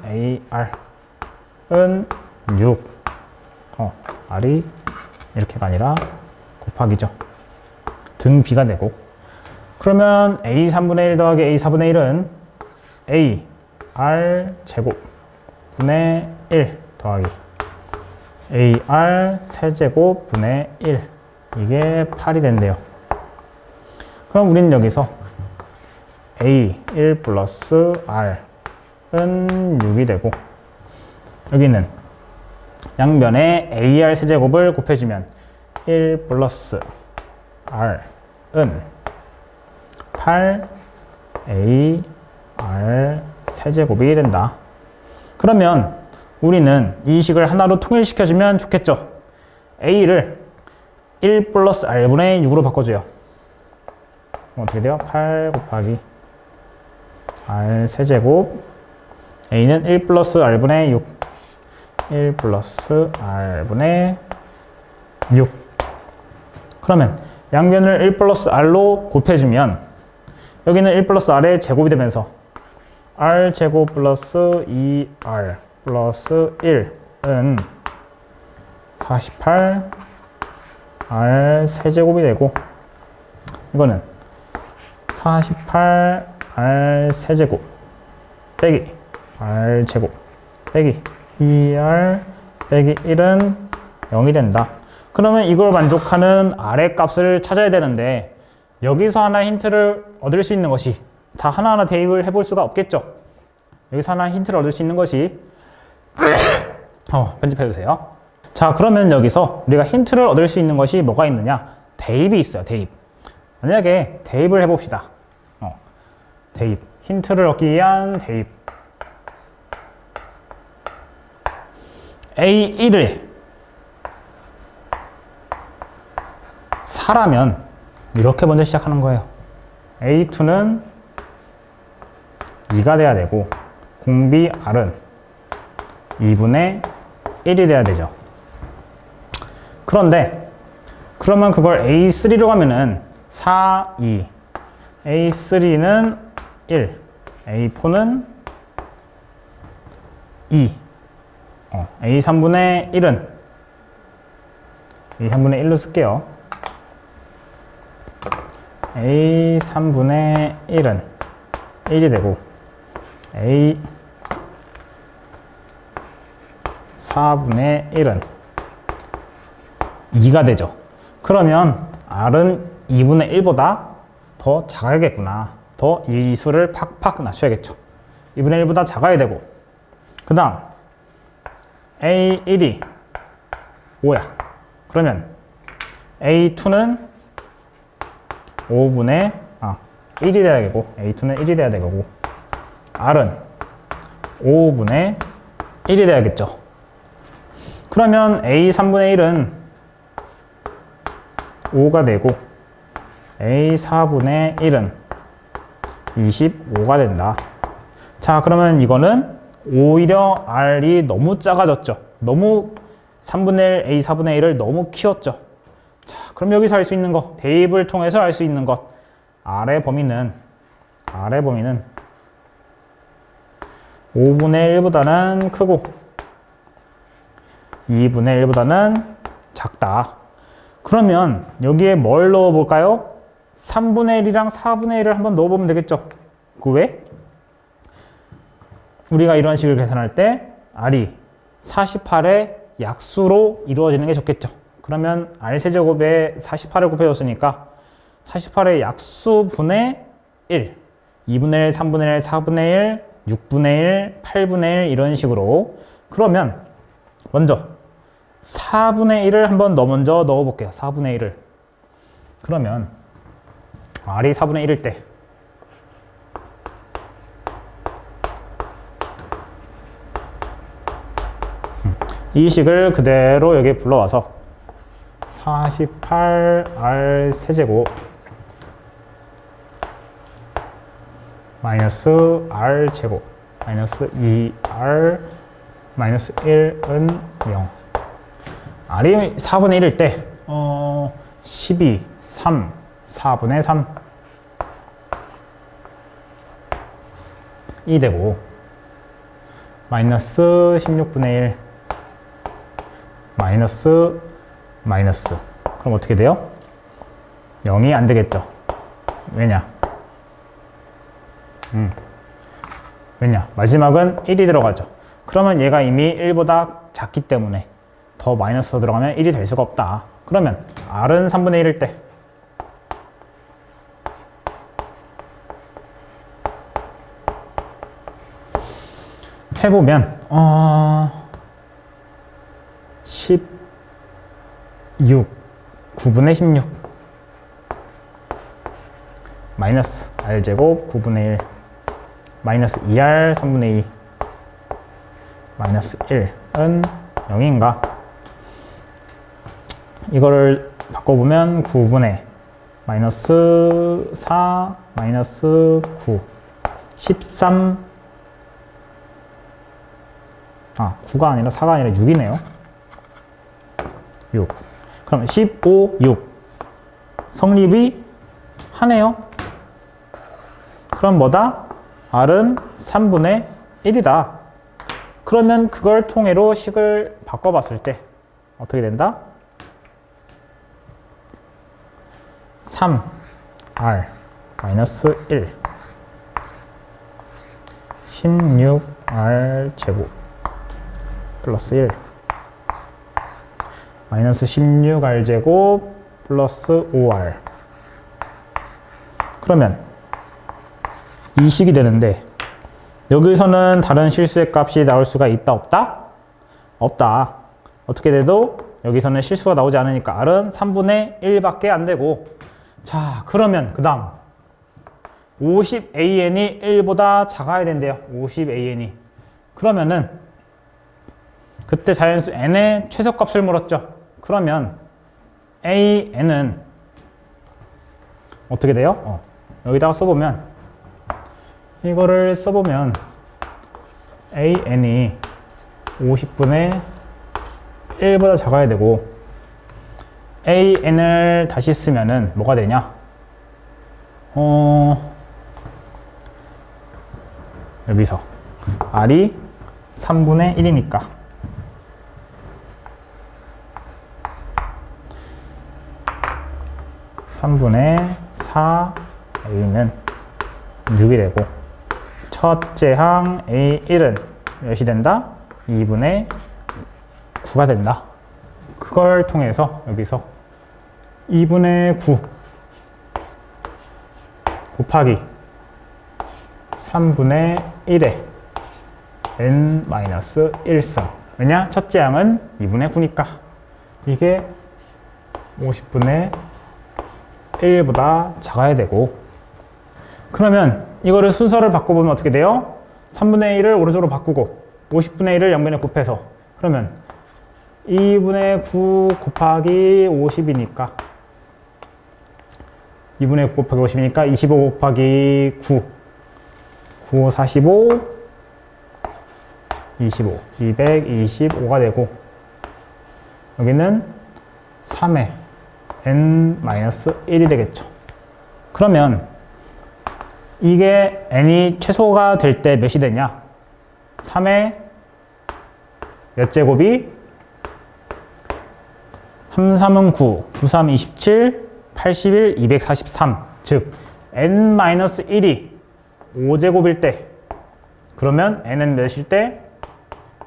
ar은 6. r이 이렇게가 아니라 곱하기죠. 등비가 되고. 그러면 a 3분의 1 더하기 a 4분의 1은 a r 제곱 분의 1 더하기 ar 세제곱 분의 1. 이게 8이 된대요. 그럼 우린 여기서 a 1 플러스 r은 6이 되고, 여기는 양변에 ar 세제곱을 곱해주면 1 플러스 r은 8 a r 세제곱이 된다. 그러면 우리는 이 식을 하나로 통일시켜주면 좋겠죠. a를 1 플러스 r분의 6으로 바꿔줘요. 어떻게 돼요? 8 곱하기 r 세제곱, a는 1 플러스 r분의 6, 1 플러스 r분의 6. 그러면 양변을 1 플러스 r로 곱해주면 여기는 1 플러스 r의 제곱이 되면서 r 제곱 플러스 2r 플러스 1은 48 r 세제곱이 되고, 이거는 48 r 세제곱 빼기 r 제곱 빼기 2r 빼기 1은 0이 된다. 그러면 이걸 만족하는 r의 값을 찾아야 되는데, 여기서 하나 힌트를 얻을 수 있는 것이, 다 하나하나 대입을 해볼 수가 없겠죠. 여기서 하나 힌트를 얻을 수 있는 것이 편집해주세요. 자, 그러면 여기서 우리가 힌트를 얻을 수 있는 것이 뭐가 있느냐? 대입이 있어요. 대입. 만약에 대입을 해봅시다. 대입. 힌트를 얻기 위한 대입. A1을 4라면 이렇게 먼저 시작하는 거예요. A2는 2가 돼야 되고, 공비 R은 2분의 1이 돼야 되죠. 그런데 그러면 그걸 A3로 가면은 4, 2, A3는 1, A4는 2, A3분의 1은 A3분의 1로 쓸게요. A3분의 1은 1이 되고, A4분의 1은 2가 되죠. 그러면 R은 2분의 1보다 더 작아야겠구나. 더 이 수를 팍팍 낮춰야겠죠. 2분의 1보다 작아야 되고, 그 다음 A1이 5야. 그러면 A2는 5분의 1이 돼야 되고, A2는 1이 돼야 되고, R은 5분의 1이 돼야겠죠. 그러면 A3분의 1은 5가 되고, A4분의 1은 25가 된다. 자, 그러면 이거는 오히려 R이 너무 작아졌죠. 너무 3분의 1, A4분의 1을 너무 키웠죠. 자, 그럼 여기서 알 수 있는 거, 대입을 통해서 알 수 있는 것, R의 범위는 5분의 1보다는 크고 2분의 1보다는 작다. 그러면 여기에 뭘 넣어볼까요? 3분의 1이랑 4분의 1을 한번 넣어보면 되겠죠. 그 왜? 우리가 이런 식을 계산할 때 R이 48의 약수로 이루어지는 게 좋겠죠. 그러면 R세제곱에 48을 곱해줬으니까 48의 약수분의 1, 2분의 1, 3분의 1, 4분의 1, 6분의 1, 8분의 1 이런 식으로. 그러면 먼저 4분의 1을 한번 먼저 넣어볼게요. 4분의 1을. 그러면 R이 4분의 1일 때 이 식을 그대로 여기에 불러와서 48R 세제곱 마이너스 r 제곱 마이너스 2r 마이너스 1은 0. r이 4분의 1일 때 12, 3, 4분의 3 이 되고 마이너스 16분의 1 마이너스 그럼 어떻게 돼요? 0이 안 되겠죠. 왜냐? 왜냐? 마지막은 1이 들어가죠. 그러면 얘가 이미 1보다 작기 때문에 더 마이너스가 들어가면 1이 될 수가 없다. 그러면 r은 3분의 1일 때 해보면 16 9분의 16 마이너스 r제곱 9분의 1 마이너스 2r 3분의 2 마이너스 1은 0인가? 이거를 바꿔보면 9분의 마이너스 4 마이너스 9 13 9가 아니라 4가 아니라 6이네요. 6. 그럼 15, 6. 성립이 하네요. 그럼 뭐다? r은 3분의 1이다. 그러면 그걸 통해로 식을 바꿔봤을 때 어떻게 된다? 3r 마이너스 1 16r 제곱 플러스 1 마이너스 16r 제곱 플러스 5r 그러면 이 식이 되는데 여기서는 다른 실수의 값이 나올 수가 있다 없다? 없다. 어떻게 돼도 여기서는 실수가 나오지 않으니까 r은 3분의 1밖에 안 되고 자 그러면 그 다음 50an이 1보다 작아야 된대요. 50an이 그러면은 그때 자연수 n의 최소값을 물었죠. 그러면 an은 어떻게 돼요? 여기다가 써보면 이거를 써보면 an이 50분의 1보다 작아야 되고 an을 다시 쓰면은 뭐가 되냐? 여기서 r이 3분의 1이니까 3분의 4a는 6이 되고 첫째 항 a1은 몇이 된다? 2분의 9가 된다. 그걸 통해서 여기서 2분의 9 곱하기 3분의 1에 n-1승 왜냐? 첫째 항은 2분의 9니까 이게 50분의 1보다 작아야 되고 그러면 이거를 순서를 바꿔보면 어떻게 돼요? 3분의 1을 오른쪽으로 바꾸고 50분의 1을 양변에 곱해서 그러면 2분의 9 곱하기 50이니까 2분의 9 곱하기 50이니까 25 곱하기 9 9, 45 25 225가 되고 여기는 3에 n-1이 되겠죠. 그러면 이게 n이 최소가 될 때 몇이 되냐? 3의 몇 제곱이? 3, 3은 9, 9, 3, 27, 81, 243. 즉, n-1이 5제곱일 때, 그러면 n은 몇일 때?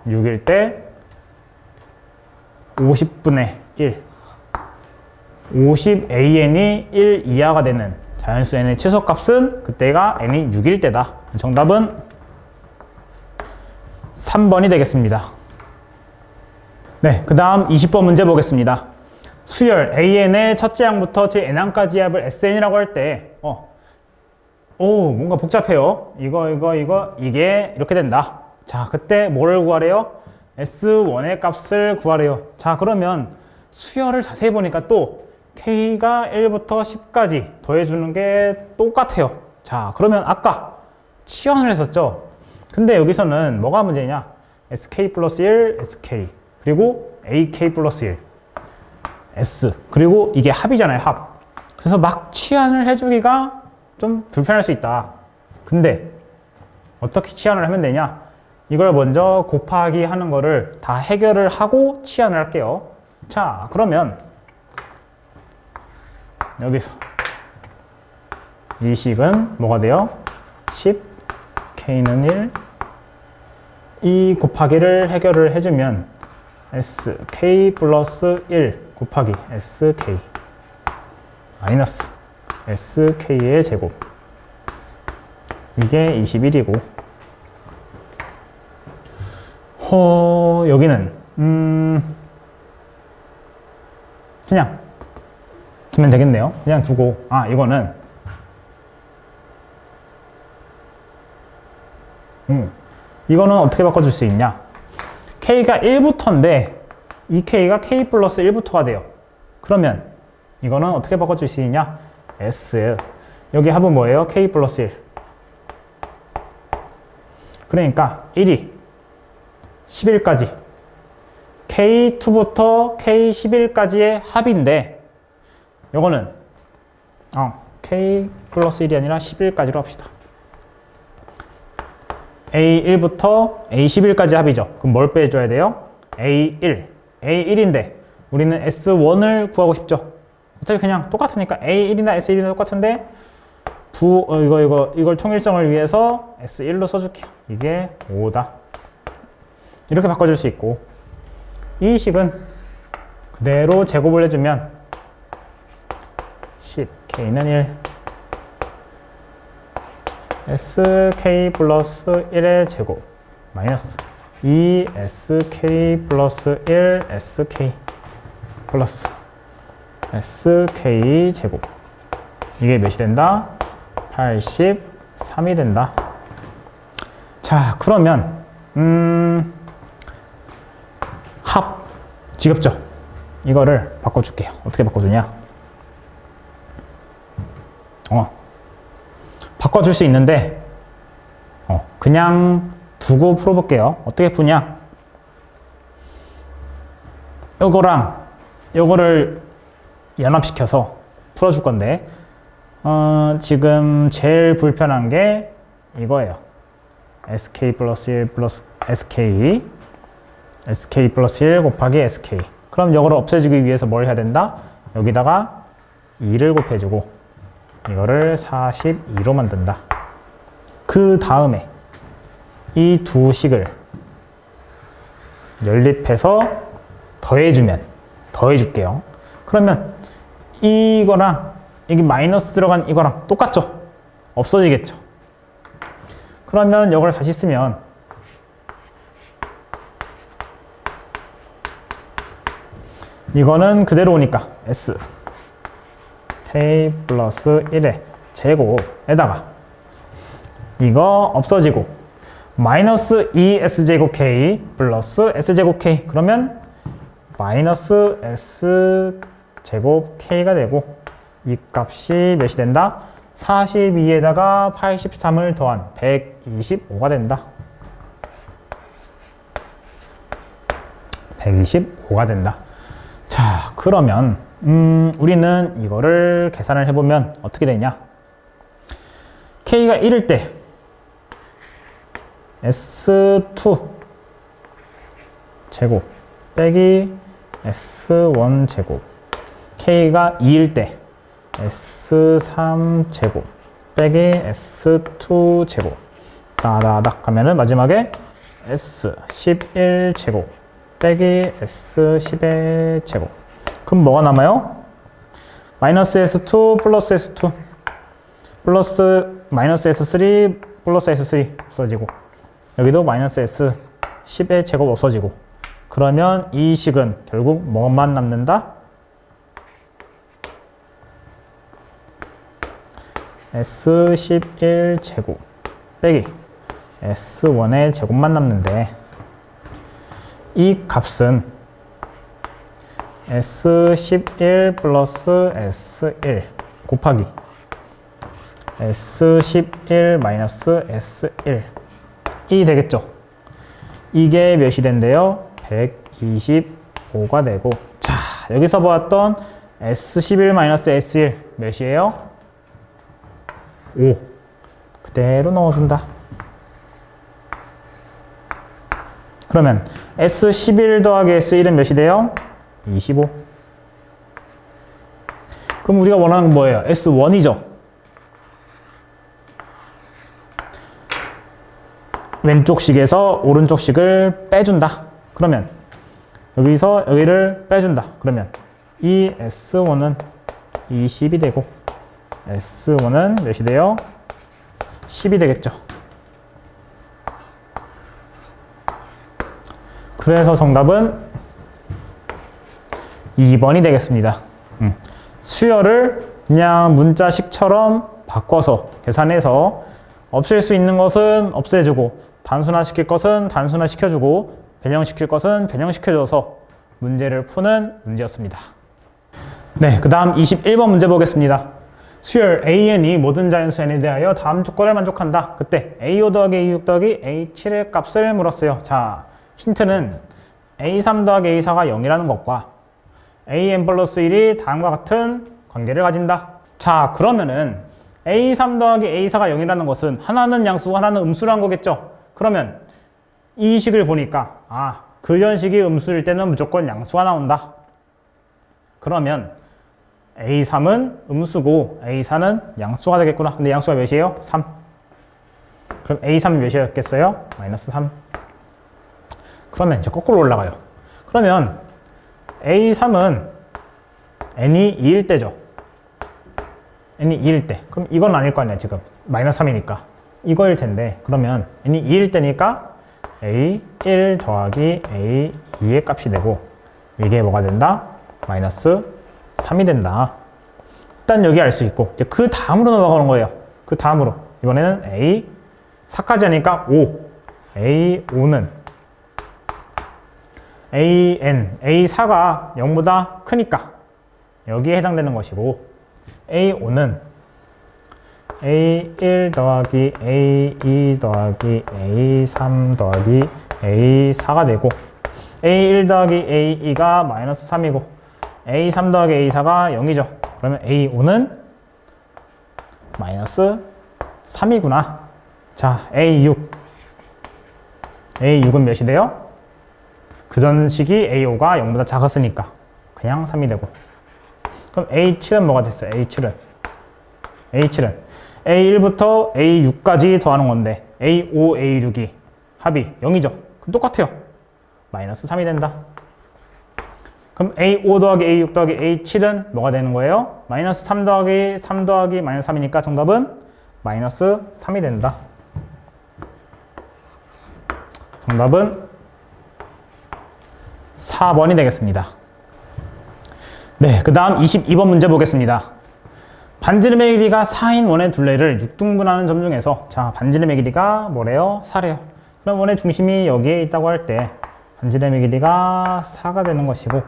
6일 때 50분의 1. 50an이 1 이하가 되는 자연수 n의 최소값은 그때가 n이 6일 때다. 정답은 3번이 되겠습니다. 네, 그 다음 20번 문제 보겠습니다. 수열 an의 첫째 항부터 제 n항까지 합을 sn이라고 할 때 뭔가 복잡해요. 이게 이렇게 된다. 자, 그때 뭐를 구하래요? S1의 값을 구하래요. 자, 그러면 수열을 자세히 보니까 또 K가 1부터 10까지 더해주는 게 똑같아요. 자, 그러면 아까 치환을 했었죠. 근데 여기서는 뭐가 문제냐? SK 플러스 1, SK. 그리고 AK 플러스 1. S. 그리고 이게 합이잖아요, 합. 그래서 막 치환을 해주기가 좀 불편할 수 있다. 근데 어떻게 치환을 하면 되냐? 이걸 먼저 곱하기 하는 거를 다 해결을 하고 치환을 할게요. 자, 그러면 여기서 이 식은 뭐가 돼요? 10, K는 1. 이 곱하기를 해결을 해주면 SK 플러스 1 곱하기 SK 마이너스 SK의 제곱. 이게 21이고, 여기는 그냥 두면 되겠네요. 그냥 두고, 이거는 이거는 어떻게 바꿔줄 수 있냐? K가 1부터인데 이 K가 K 플러스 1부터가 돼요. 그러면 이거는 어떻게 바꿔줄 수 있냐? S. 여기 합은 뭐예요? K 플러스 1. 그러니까 1이 11까지 K2부터 K11까지의 합인데, 요거는 K 플러스 1이 아니라 11까지로 합시다. A1부터 A11까지 합이죠. 그럼 뭘 빼줘야 돼요? A1. A1인데 우리는 S1을 구하고 싶죠. 어차피 그냥 똑같으니까 A1이나 S1이나 똑같은데 이걸 통일성을 위해서 S1로 써줄게요. 이게 5다. 이렇게 바꿔줄 수 있고, 이 식은 그대로 제곱을 해주면 10, K는 1, SK 플러스 1의 제곱 마이너스 2SK 플러스 1 SK 플러스 SK 제곱. 이게 몇이 된다? 83이 된다. 자, 그러면 합 지겹죠? 이거를 바꿔줄게요. 어떻게 바꿔주냐? 바꿔줄 수 있는데 그냥 두고 풀어볼게요. 어떻게 푸냐? 요거랑 요거를 연합시켜서 풀어줄 건데, 지금 제일 불편한 게 이거예요. SK 플러스 1 플러스 SK 플러스 1 곱하기 SK. 그럼 이거를 없애주기 위해서 뭘 해야 된다? 여기다가 2를 곱해주고 이거를 42로 만든다. 그 다음에 이 두 식을 연립해서 더해줄게요. 그러면 이거랑 여기 마이너스 들어간 이거랑 똑같죠? 없어지겠죠? 그러면 이걸 다시 쓰면 이거는 그대로 오니까 S K 플러스 1의 제곱에다가 이거 없어지고 마이너스 2S제곱 K 플러스 S제곱 K. 그러면 마이너스 S제곱 K가 되고, 이 값이 몇이 된다? 42에다가 83을 더한 125가 된다. 125가 된다. 자, 그러면 우리는 이거를 계산을 해보면 어떻게 되냐? K가 1일 때 S2 제곱 빼기 S1 제곱, K가 2일 때 S3 제곱 빼기 S2 제곱, 따다닥 하면은 마지막에 S11 제곱 빼기 S10의 제곱. 그럼 뭐가 남아요? 마이너스 S2 플러스 S2 플러스 마이너스 S3 플러스 S3 없어지고, 여기도 마이너스 S10의 제곱 없어지고, 그러면 이 식은 결국 뭐만 남는다? S11 제곱 빼기 S1의 제곱만 남는데, 이 값은 S11 플러스 S1 곱하기 S11 마이너스 S1이 되겠죠. 이게 몇이 된대요? 125가 되고, 자, 여기서 보았던 S11 마이너스 S1 몇이에요? 5. 그대로 넣어준다. 그러면 S11 더하기 S1은 몇이 돼요? 25. 그럼 우리가 원하는 건 뭐예요? S1이죠. 왼쪽 식에서 오른쪽 식을 빼준다. 그러면 여기서 여기를 빼준다. 그러면 이 S1은 20이 되고 S1은 몇이 돼요? 10이 되겠죠. 그래서 정답은 2번이 되겠습니다. 수열을 그냥 문자식처럼 바꿔서 계산해서 없앨 수 있는 것은 없애주고 단순화시킬 것은 단순화시켜주고 변형시킬 것은 변형시켜줘서 문제를 푸는 문제였습니다. 네, 그 다음 21번 문제 보겠습니다. 수열 AN이 모든 자연수 N에 대하여 다음 조건을 만족한다. 그때 A5 더하기 A6 더하기 A7의 값을 물었어요. 자, 힌트는 A3 더하기 A4가 0이라는 것과 AN 플러스 1이 다음과 같은 관계를 가진다. 자, 그러면은 A3 더하기 A4가 0이라는 것은 하나는 양수고 하나는 음수라는 거겠죠. 그러면 이 식을 보니까 그 연식이 음수일 때는 무조건 양수가 나온다. 그러면 A3은 음수고 A4는 양수가 되겠구나. 근데 양수가 몇이에요? 3. 그럼 A3이 몇이었겠어요? 마이너스 3. 그러면 이제 거꾸로 올라가요. 그러면 A3은 n이 2일 때죠. n이 2일 때. 그럼 이건 아닐 거 아니야, 지금. 마이너스 3이니까. 이거일 텐데. 그러면 n이 2일 때니까 A1 더하기 A2의 값이 되고, 이게 뭐가 된다? 마이너스 3이 된다. 일단 여기 알 수 있고, 이제 그 다음으로 넘어가는 거예요. 그 다음으로. 이번에는 A4까지 하니까 5. A5는 A4가 0보다 크니까 여기에 해당되는 것이고, A5는 A1 더하기 A2 더하기 A3 더하기 A4가 되고, A1 더하기 A2가 마이너스 3이고 A3 더하기 A4가 0이죠. 그러면 A5는 마이너스 3이구나. 자, A6은 몇이 돼요? 그 전 식이 A5가 0보다 작았으니까 그냥 3이 되고, 그럼 A7은 뭐가 됐어요? A7은 A1부터 A6까지 더하는 건데 A5, A6이 합이 0이죠. 그럼 똑같아요. 마이너스 3이 된다. 그럼 A5 더하기 A6 더하기 A7은 뭐가 되는 거예요? 마이너스 3 더하기 3 더하기 마이너스 3이니까 정답은 마이너스 3이 된다. 정답은 4번이 되겠습니다. 네, 그 다음 22번 문제 보겠습니다. 반지름의 길이가 4인 원의 둘레를 6등분하는 점 중에서, 자, 반지름의 길이가 뭐래요? 4래요. 그럼 원의 중심이 여기에 있다고 할 때 반지름의 길이가 4가 되는 것이고,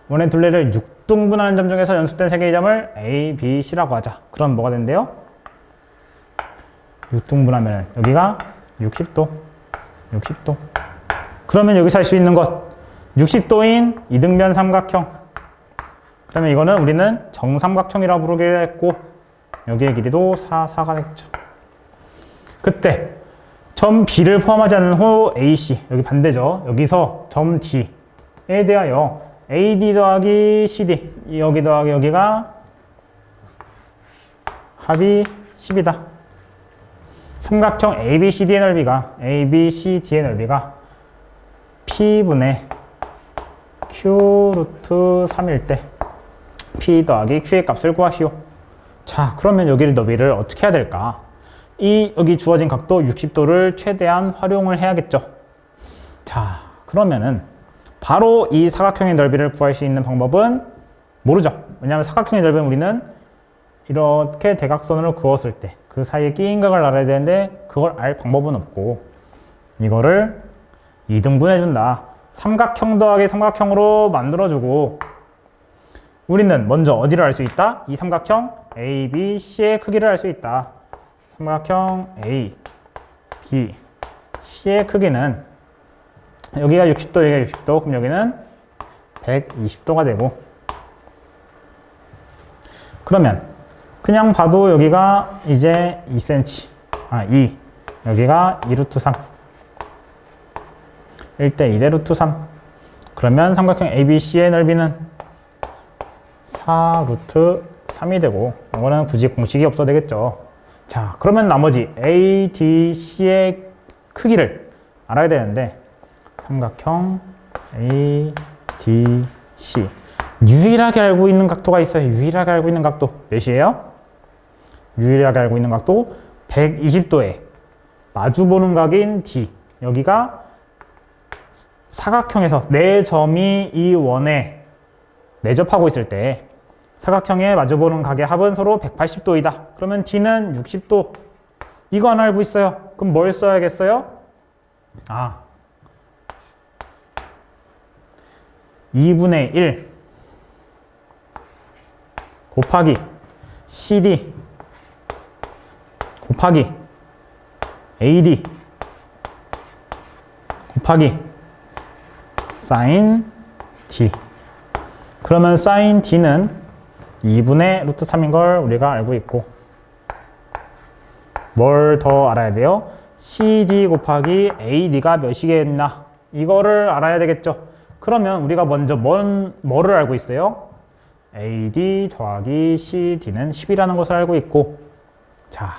원의 둘레를 6등분하는 점 중에서 연속된 3개의 점을 A, B, C라고 하자. 그럼 뭐가 된대요? 6등분하면 여기가 60도. 그러면 여기서 할 수 있는 것, 60도인 이등변 삼각형. 그러면 이거는 우리는 정삼각형이라고 부르게 했고, 여기의 길이도 4가 되겠죠. 그때 점 B를 포함하지 않는 호 AC, 여기 반대죠. 여기서 점 D에 대하여 AD 더하기 CD, 여기 더하기 여기가 합이 10이다. 삼각형 ABCD의 넓이가 P분의 Q 루트 3일 때 P 더하기 Q의 값을 구하시오. 자, 그러면 여기를 너비를 어떻게 해야 될까? 여기 주어진 각도 60도를 최대한 활용을 해야겠죠. 자, 그러면은 바로 이 사각형의 넓이를 구할 수 있는 방법은 모르죠. 왜냐하면 사각형의 넓이는 우리는 이렇게 대각선으로 그었을 때 그 사이에 끼인 각을 알아야 되는데 그걸 알 방법은 없고, 이거를 2등분해 준다. 삼각형 더하기 삼각형으로 만들어주고, 우리는 먼저 어디를 알 수 있다? 이 삼각형 ABC의 크기를 알 수 있다. 삼각형 A, B, C의 크기는 여기가 60도, 여기가 60도, 그럼 여기는 120도가 되고, 그러면 그냥 봐도 여기가 이제 2cm, 2, 여기가 2루트 3, 1대 2대 루트 3. 그러면 삼각형 ABC의 넓이는 4루트 3이 되고, 이거는 굳이 공식이 없어도 되겠죠. 자, 그러면 나머지 ADC의 크기를 알아야 되는데, 삼각형 ADC 유일하게 알고 있는 각도가 있어요. 유일하게 알고 있는 각도 몇이에요? 유일하게 알고 있는 각도 120도에 마주보는 각인 D, 여기가 사각형에서 네 점이 이 원에 내접하고 있을 때 사각형에 마주보는 각의 합은 서로 180도이다. 그러면 D는 60도. 이거 하나 알고 있어요. 그럼 뭘 써야겠어요? 2분의 1 곱하기 CD 곱하기 AD 곱하기 sin D. 그러면 sin D는 2분의 루트 3인 걸 우리가 알고 있고, 뭘 더 알아야 돼요? CD 곱하기 AD가 몇이겠나? 이거를 알아야 되겠죠. 그러면 우리가 먼저 뭐를 알고 있어요? AD 더하기 CD는 10이라는 것을 알고 있고, 자,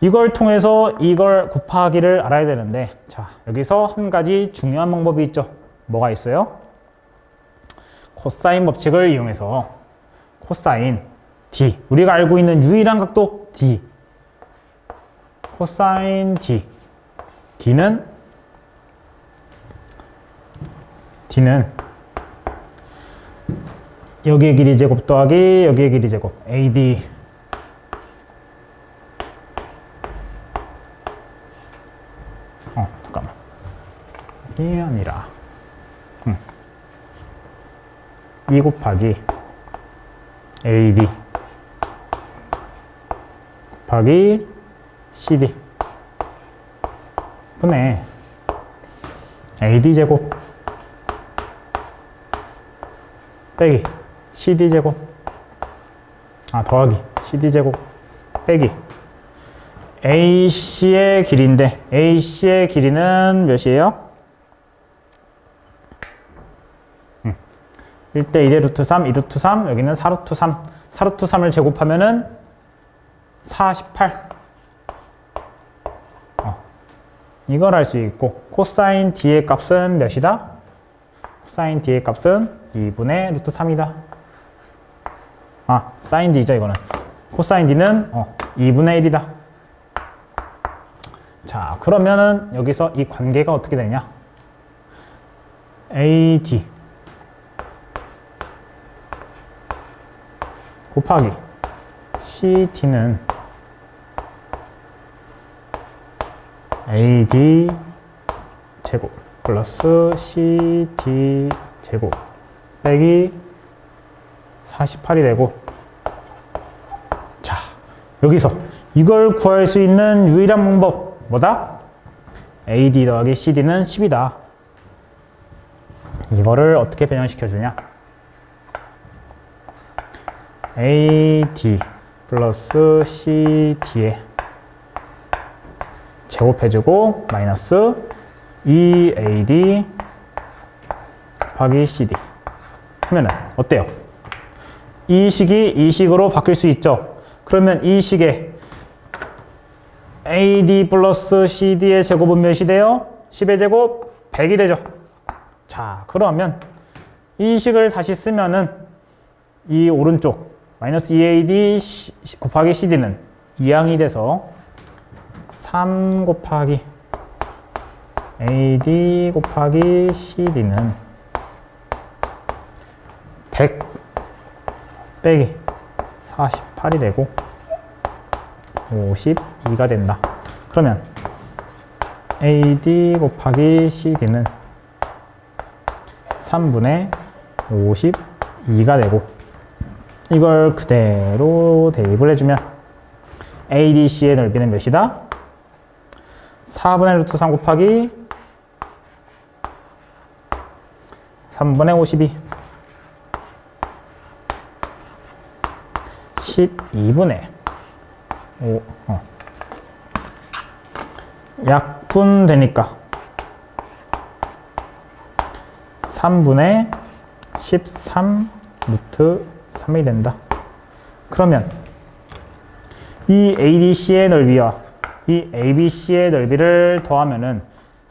이걸 통해서 이걸 곱하기를 알아야 되는데, 자, 여기서 한 가지 중요한 방법이 있죠. 뭐가 있어요? 코사인 법칙을 이용해서 코사인 D, 우리가 알고 있는 유일한 각도 D, 코사인 D, D는 여기의 길이 제곱 더하기 여기의 길이 제곱 AD 잠깐만, 이게 아니라 2 곱하기 AD 곱하기 CD 분의 AD 제곱 빼기 CD 제곱 더하기 CD 제곱 빼기 AC의 길이인데, AC의 길이는 몇이에요? 1대 2대 루트 3, 2루트 3, 여기는 4루트 3. 4루트 3을 제곱하면은 48. 이걸 알 수 있고, 코사인 D의 값은 몇이다? 코사인 D의 값은 2분의 루트 3이다. 사인 D죠, 이거는. 코사인 D는 2분의 1이다. 자, 그러면은 여기서 이 관계가 어떻게 되냐? AD 곱하기 CD는 AD 제곱 플러스 CD 제곱 빼기 48이 되고, 자, 여기서 이걸 구할 수 있는 유일한 방법 뭐다? AD 더하기 CD는 10이다. 이거를 어떻게 변형시켜 주냐? AD 플러스 CD에 제곱해주고 마이너스 2AD 곱하기 CD 하면은 어때요? 이 식이 이 식으로 바뀔 수 있죠. 그러면 이 식에 AD 플러스 CD의 제곱은 몇이 돼요? 10의 제곱 100이 되죠. 자, 그러면 이 식을 다시 쓰면은 이 오른쪽 마이너스 2AD 곱하기 CD는 2항이 돼서 3 곱하기 AD 곱하기 CD는 100 빼기 48이 되고 52가 된다. 그러면 AD 곱하기 CD는 3분의 52가 되고, 이걸 그대로 대입을 해주면 ADC의 넓이는 몇이다? 4분의 루트 3 곱하기 3분의 52 12분의 5 약분되니까 3분의 13 루트 3이 된다. 그러면 이 ADC의 넓이와 이 ABC의 넓이를 더하면은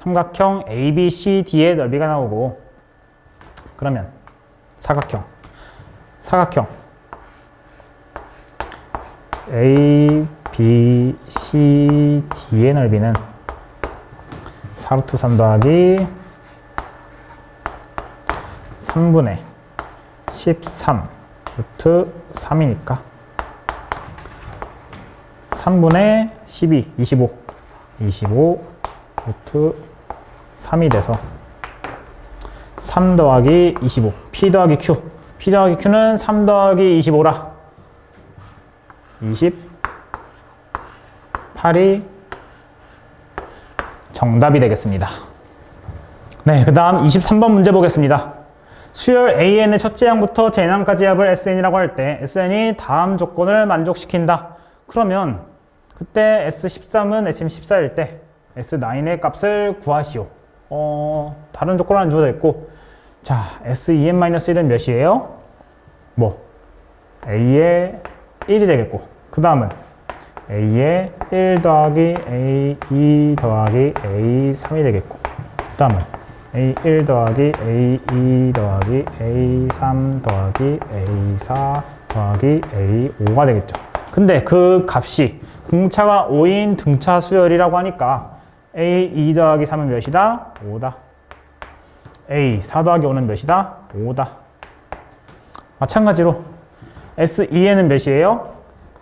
삼각형 ABCD의 넓이가 나오고, 그러면 사각형 ABCD의 넓이는 4루트 3 더하기 3분의 13 루트 3이니까 3분의 12, 25 루트 3이 돼서 3 더하기 25 P 더하기 Q는 3 더하기 25라 28이 정답이 되겠습니다. 네, 그 다음 23번 문제 보겠습니다. 수열 AN의 첫째 항부터 J항까지 합을 SN이라고 할 때 SN이 다음 조건을 만족시킨다. 그러면 그때 S13은 SM14일 때 S9의 값을 구하시오. 다른 조건은 안 주어져 있고, 자, SEN-1은 몇이에요? A의 1이 되겠고, 그 다음은 A의 1 더하기 A2 더하기 A3이 되겠고, 그 다음은 A1 더하기 A2 더하기 A3 더하기 A4 더하기 A5가 되겠죠. 근데 그 값이 공차가 5인 등차 수열이라고 하니까 A2 더하기 3은 몇이다? 5다. A4 더하기 5는 몇이다? 5다. 마찬가지로 SEN은 몇이에요?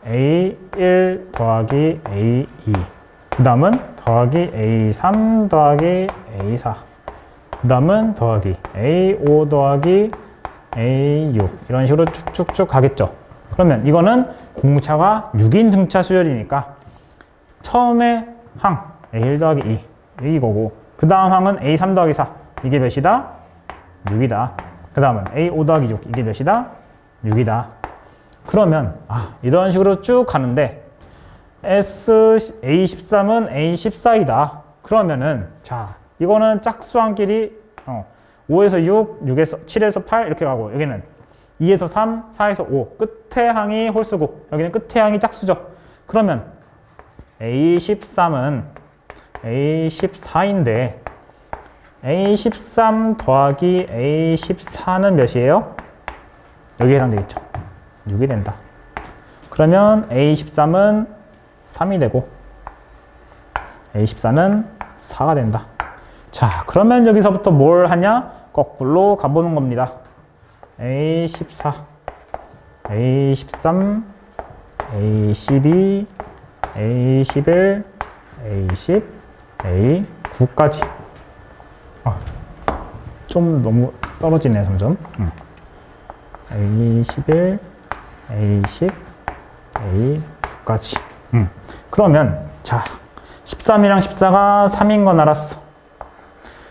A1 더하기 A2, 그 다음은 더하기 A3 더하기 A4, 그 다음은 더하기 A5 더하기 A6, 이런 식으로 쭉쭉쭉 가겠죠. 그러면 이거는 공차가 6인 등차 수열이니까 처음에 항 A1 더하기 2 이거고, 그 다음 항은 A3 더하기 4, 이게 몇이다? 6이다. 그 다음은 A5 더하기 6, 이게 몇이다? 6이다. 그러면 이런 식으로 쭉 가는데 A13은 A14이다. 그러면은 자, 이거는 짝수항끼리 5에서 6, 6에서 7에서 8 이렇게 가고, 여기는 2에서 3, 4에서 5, 끝에 항이 홀수고 여기는 끝에 항이 짝수죠. 그러면 A13은 A14인데 A13 더하기 A14는 몇이에요? 여기에 해당되겠죠. 6이 된다. 그러면 A13은 3이 되고 A14는 4가 된다. 자, 그러면 여기서부터 뭘 하냐? 거꾸로 가보는 겁니다. A14, A13, A12, A11, A10, A9까지. 좀 너무 떨어지네, 점점. A11, A10, A9까지. 그러면 자, 13이랑 14가 3인 건 알았어.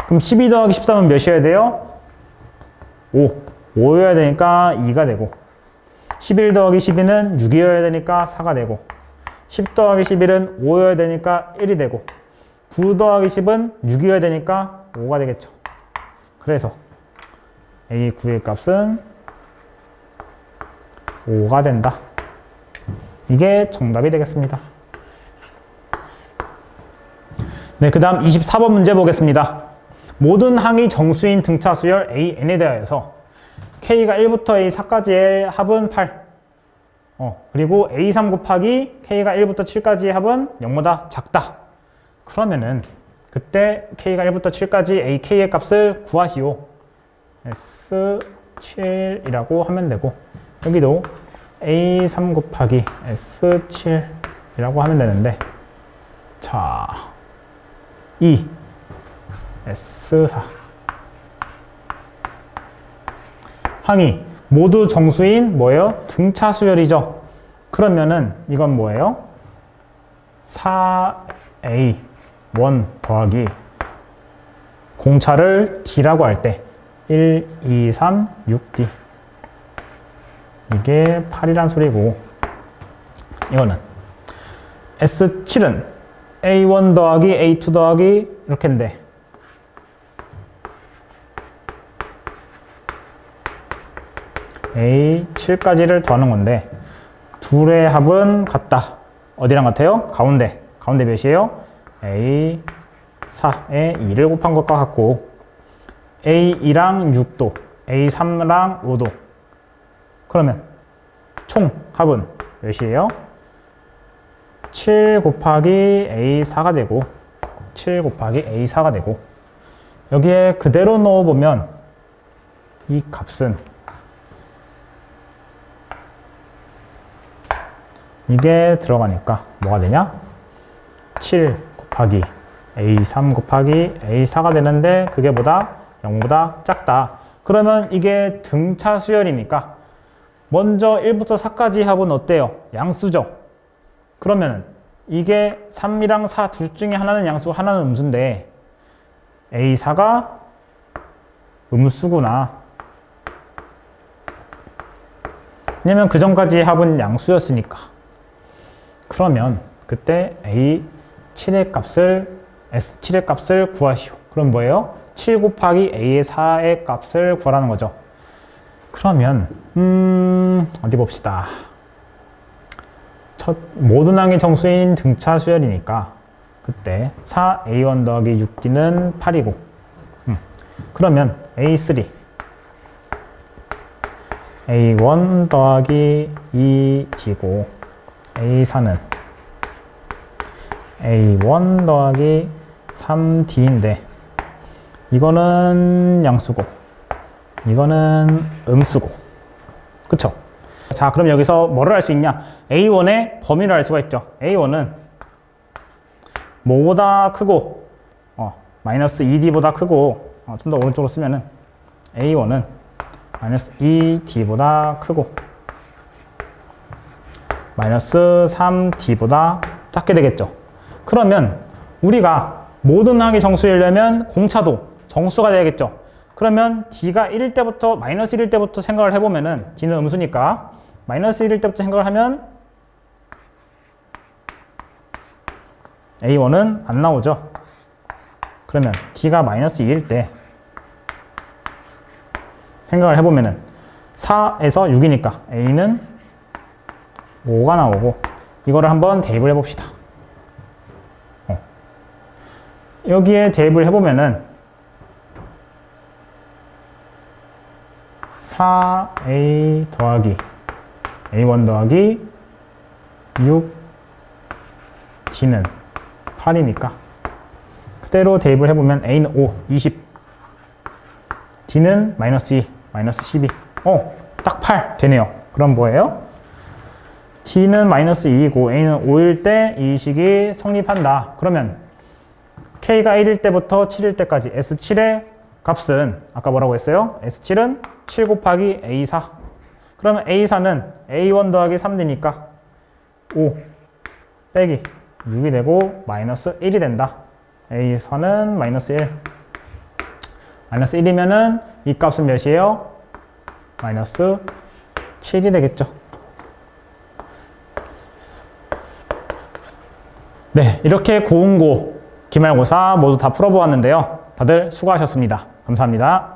그럼 12 더하기 13은 몇이어야 돼요? 5여야 되니까 2가 되고, 11 더하기 12는 6이어야 되니까 4가 되고, 10 더하기 11은 5여야 되니까 1이 되고, 9 더하기 10은 6이어야 되니까 5가 되겠죠. 그래서 A9의 값은 5가 된다. 이게 정답이 되겠습니다. 네, 그 다음 24번 문제 보겠습니다. 모든 항이 정수인 등차 수열 AN에 대하여서 K가 1부터 A4까지의 합은 8. 그리고 A3 곱하기 K가 1부터 7까지의 합은 0보다 작다. 그러면은 그때 K가 1부터 7까지 AK의 값을 구하시오. S7이라고 하면 되고, 여기도 A3 곱하기 S7이라고 하면 되는데, 자, 2 S4 항이 모두 정수인 뭐예요? 등차 수열이죠. 그러면은 이건 뭐예요? 4A 1 더하기 공차를 D라고 할 때 1, 2, 3, 6D 이게 8이란 소리고, 이거는 S7은 A1 더하기 A2 더하기 이렇게인데 A7까지를 더하는 건데 둘의 합은 같다. 어디랑 같아요? 가운데. 가운데 몇이에요? A4에 2를 곱한 것과 같고, A2랑 6도, A3랑 5도. 그러면 총 합은 몇이에요? 7 곱하기 A4가 되고, 7 곱하기 A4가 되고, 여기에 그대로 넣어보면 이 값은 이게 들어가니까 뭐가 되냐? 7 곱하기 A3 곱하기 A4가 되는데 그게 보다 0보다 작다. 그러면 이게 등차 수열이니까 먼저 1부터 4까지 합은 어때요? 양수죠. 그러면 이게 3이랑 4 둘 중에 하나는 양수, 하나는 음수인데 A4가 음수구나. 왜냐면 그 전까지 합은 양수였으니까. 그러면 그때 A7의 값을, S7의 값을 구하시오. 그럼 뭐예요? 7 곱하기 A의 4의 값을 구하라는 거죠. 그러면 어디 봅시다. 첫 모든 항의 정수인 등차 수열이니까 그때 4A1 더하기 6D는 8이고, 그러면 A3 A1 더하기 2D고, A4는 A1 더하기 3D인데 이거는 양수고 이거는 음수고, 그쵸? 자, 그럼 여기서 뭐를 알 수 있냐? A1의 범위를 알 수가 있죠. A1은 뭐보다 크고 마이너스 2D보다 크고, 좀 더 오른쪽으로 쓰면은 A1은 마이너스 2D보다 크고 마이너스 3D보다 작게 되겠죠. 그러면 우리가 모든 항의 정수이려면 공차도 정수가 돼야겠죠. 그러면 D가 1일 때부터, 마이너스 1일 때부터 생각을 해보면은 D는 음수니까 마이너스 1일 때부터 생각을 하면 A1은 안 나오죠. 그러면 D가 마이너스 2일 때 생각을 해보면은 4에서 6이니까 A는 5가 나오고, 이거를 한번 대입을 해봅시다. 여기에 대입을 해보면은 4A 더하기 A1 더하기 6D는 8이니까 그대로 대입을 해보면 A는 5, 20, D는 마이너스 2, 마이너스 12. 딱 8 되네요. 그럼 뭐예요? D는 마이너스 2이고 A는 5일 때 이 식이 성립한다. 그러면 K가 1일 때부터 7일 때까지 S7의 값은 아까 뭐라고 했어요? S7은 7 곱하기 A4. 그러면 A4는 A1 더하기 3D니까 5 빼기 6이 되고 마이너스 1이 된다. A4는 마이너스 1. 마이너스 1이면은 이 값은 몇이에요? 마이너스 7이 되겠죠. 네, 이렇게 고응고, 기말고사 모두 다 풀어보았는데요. 다들 수고하셨습니다. 감사합니다.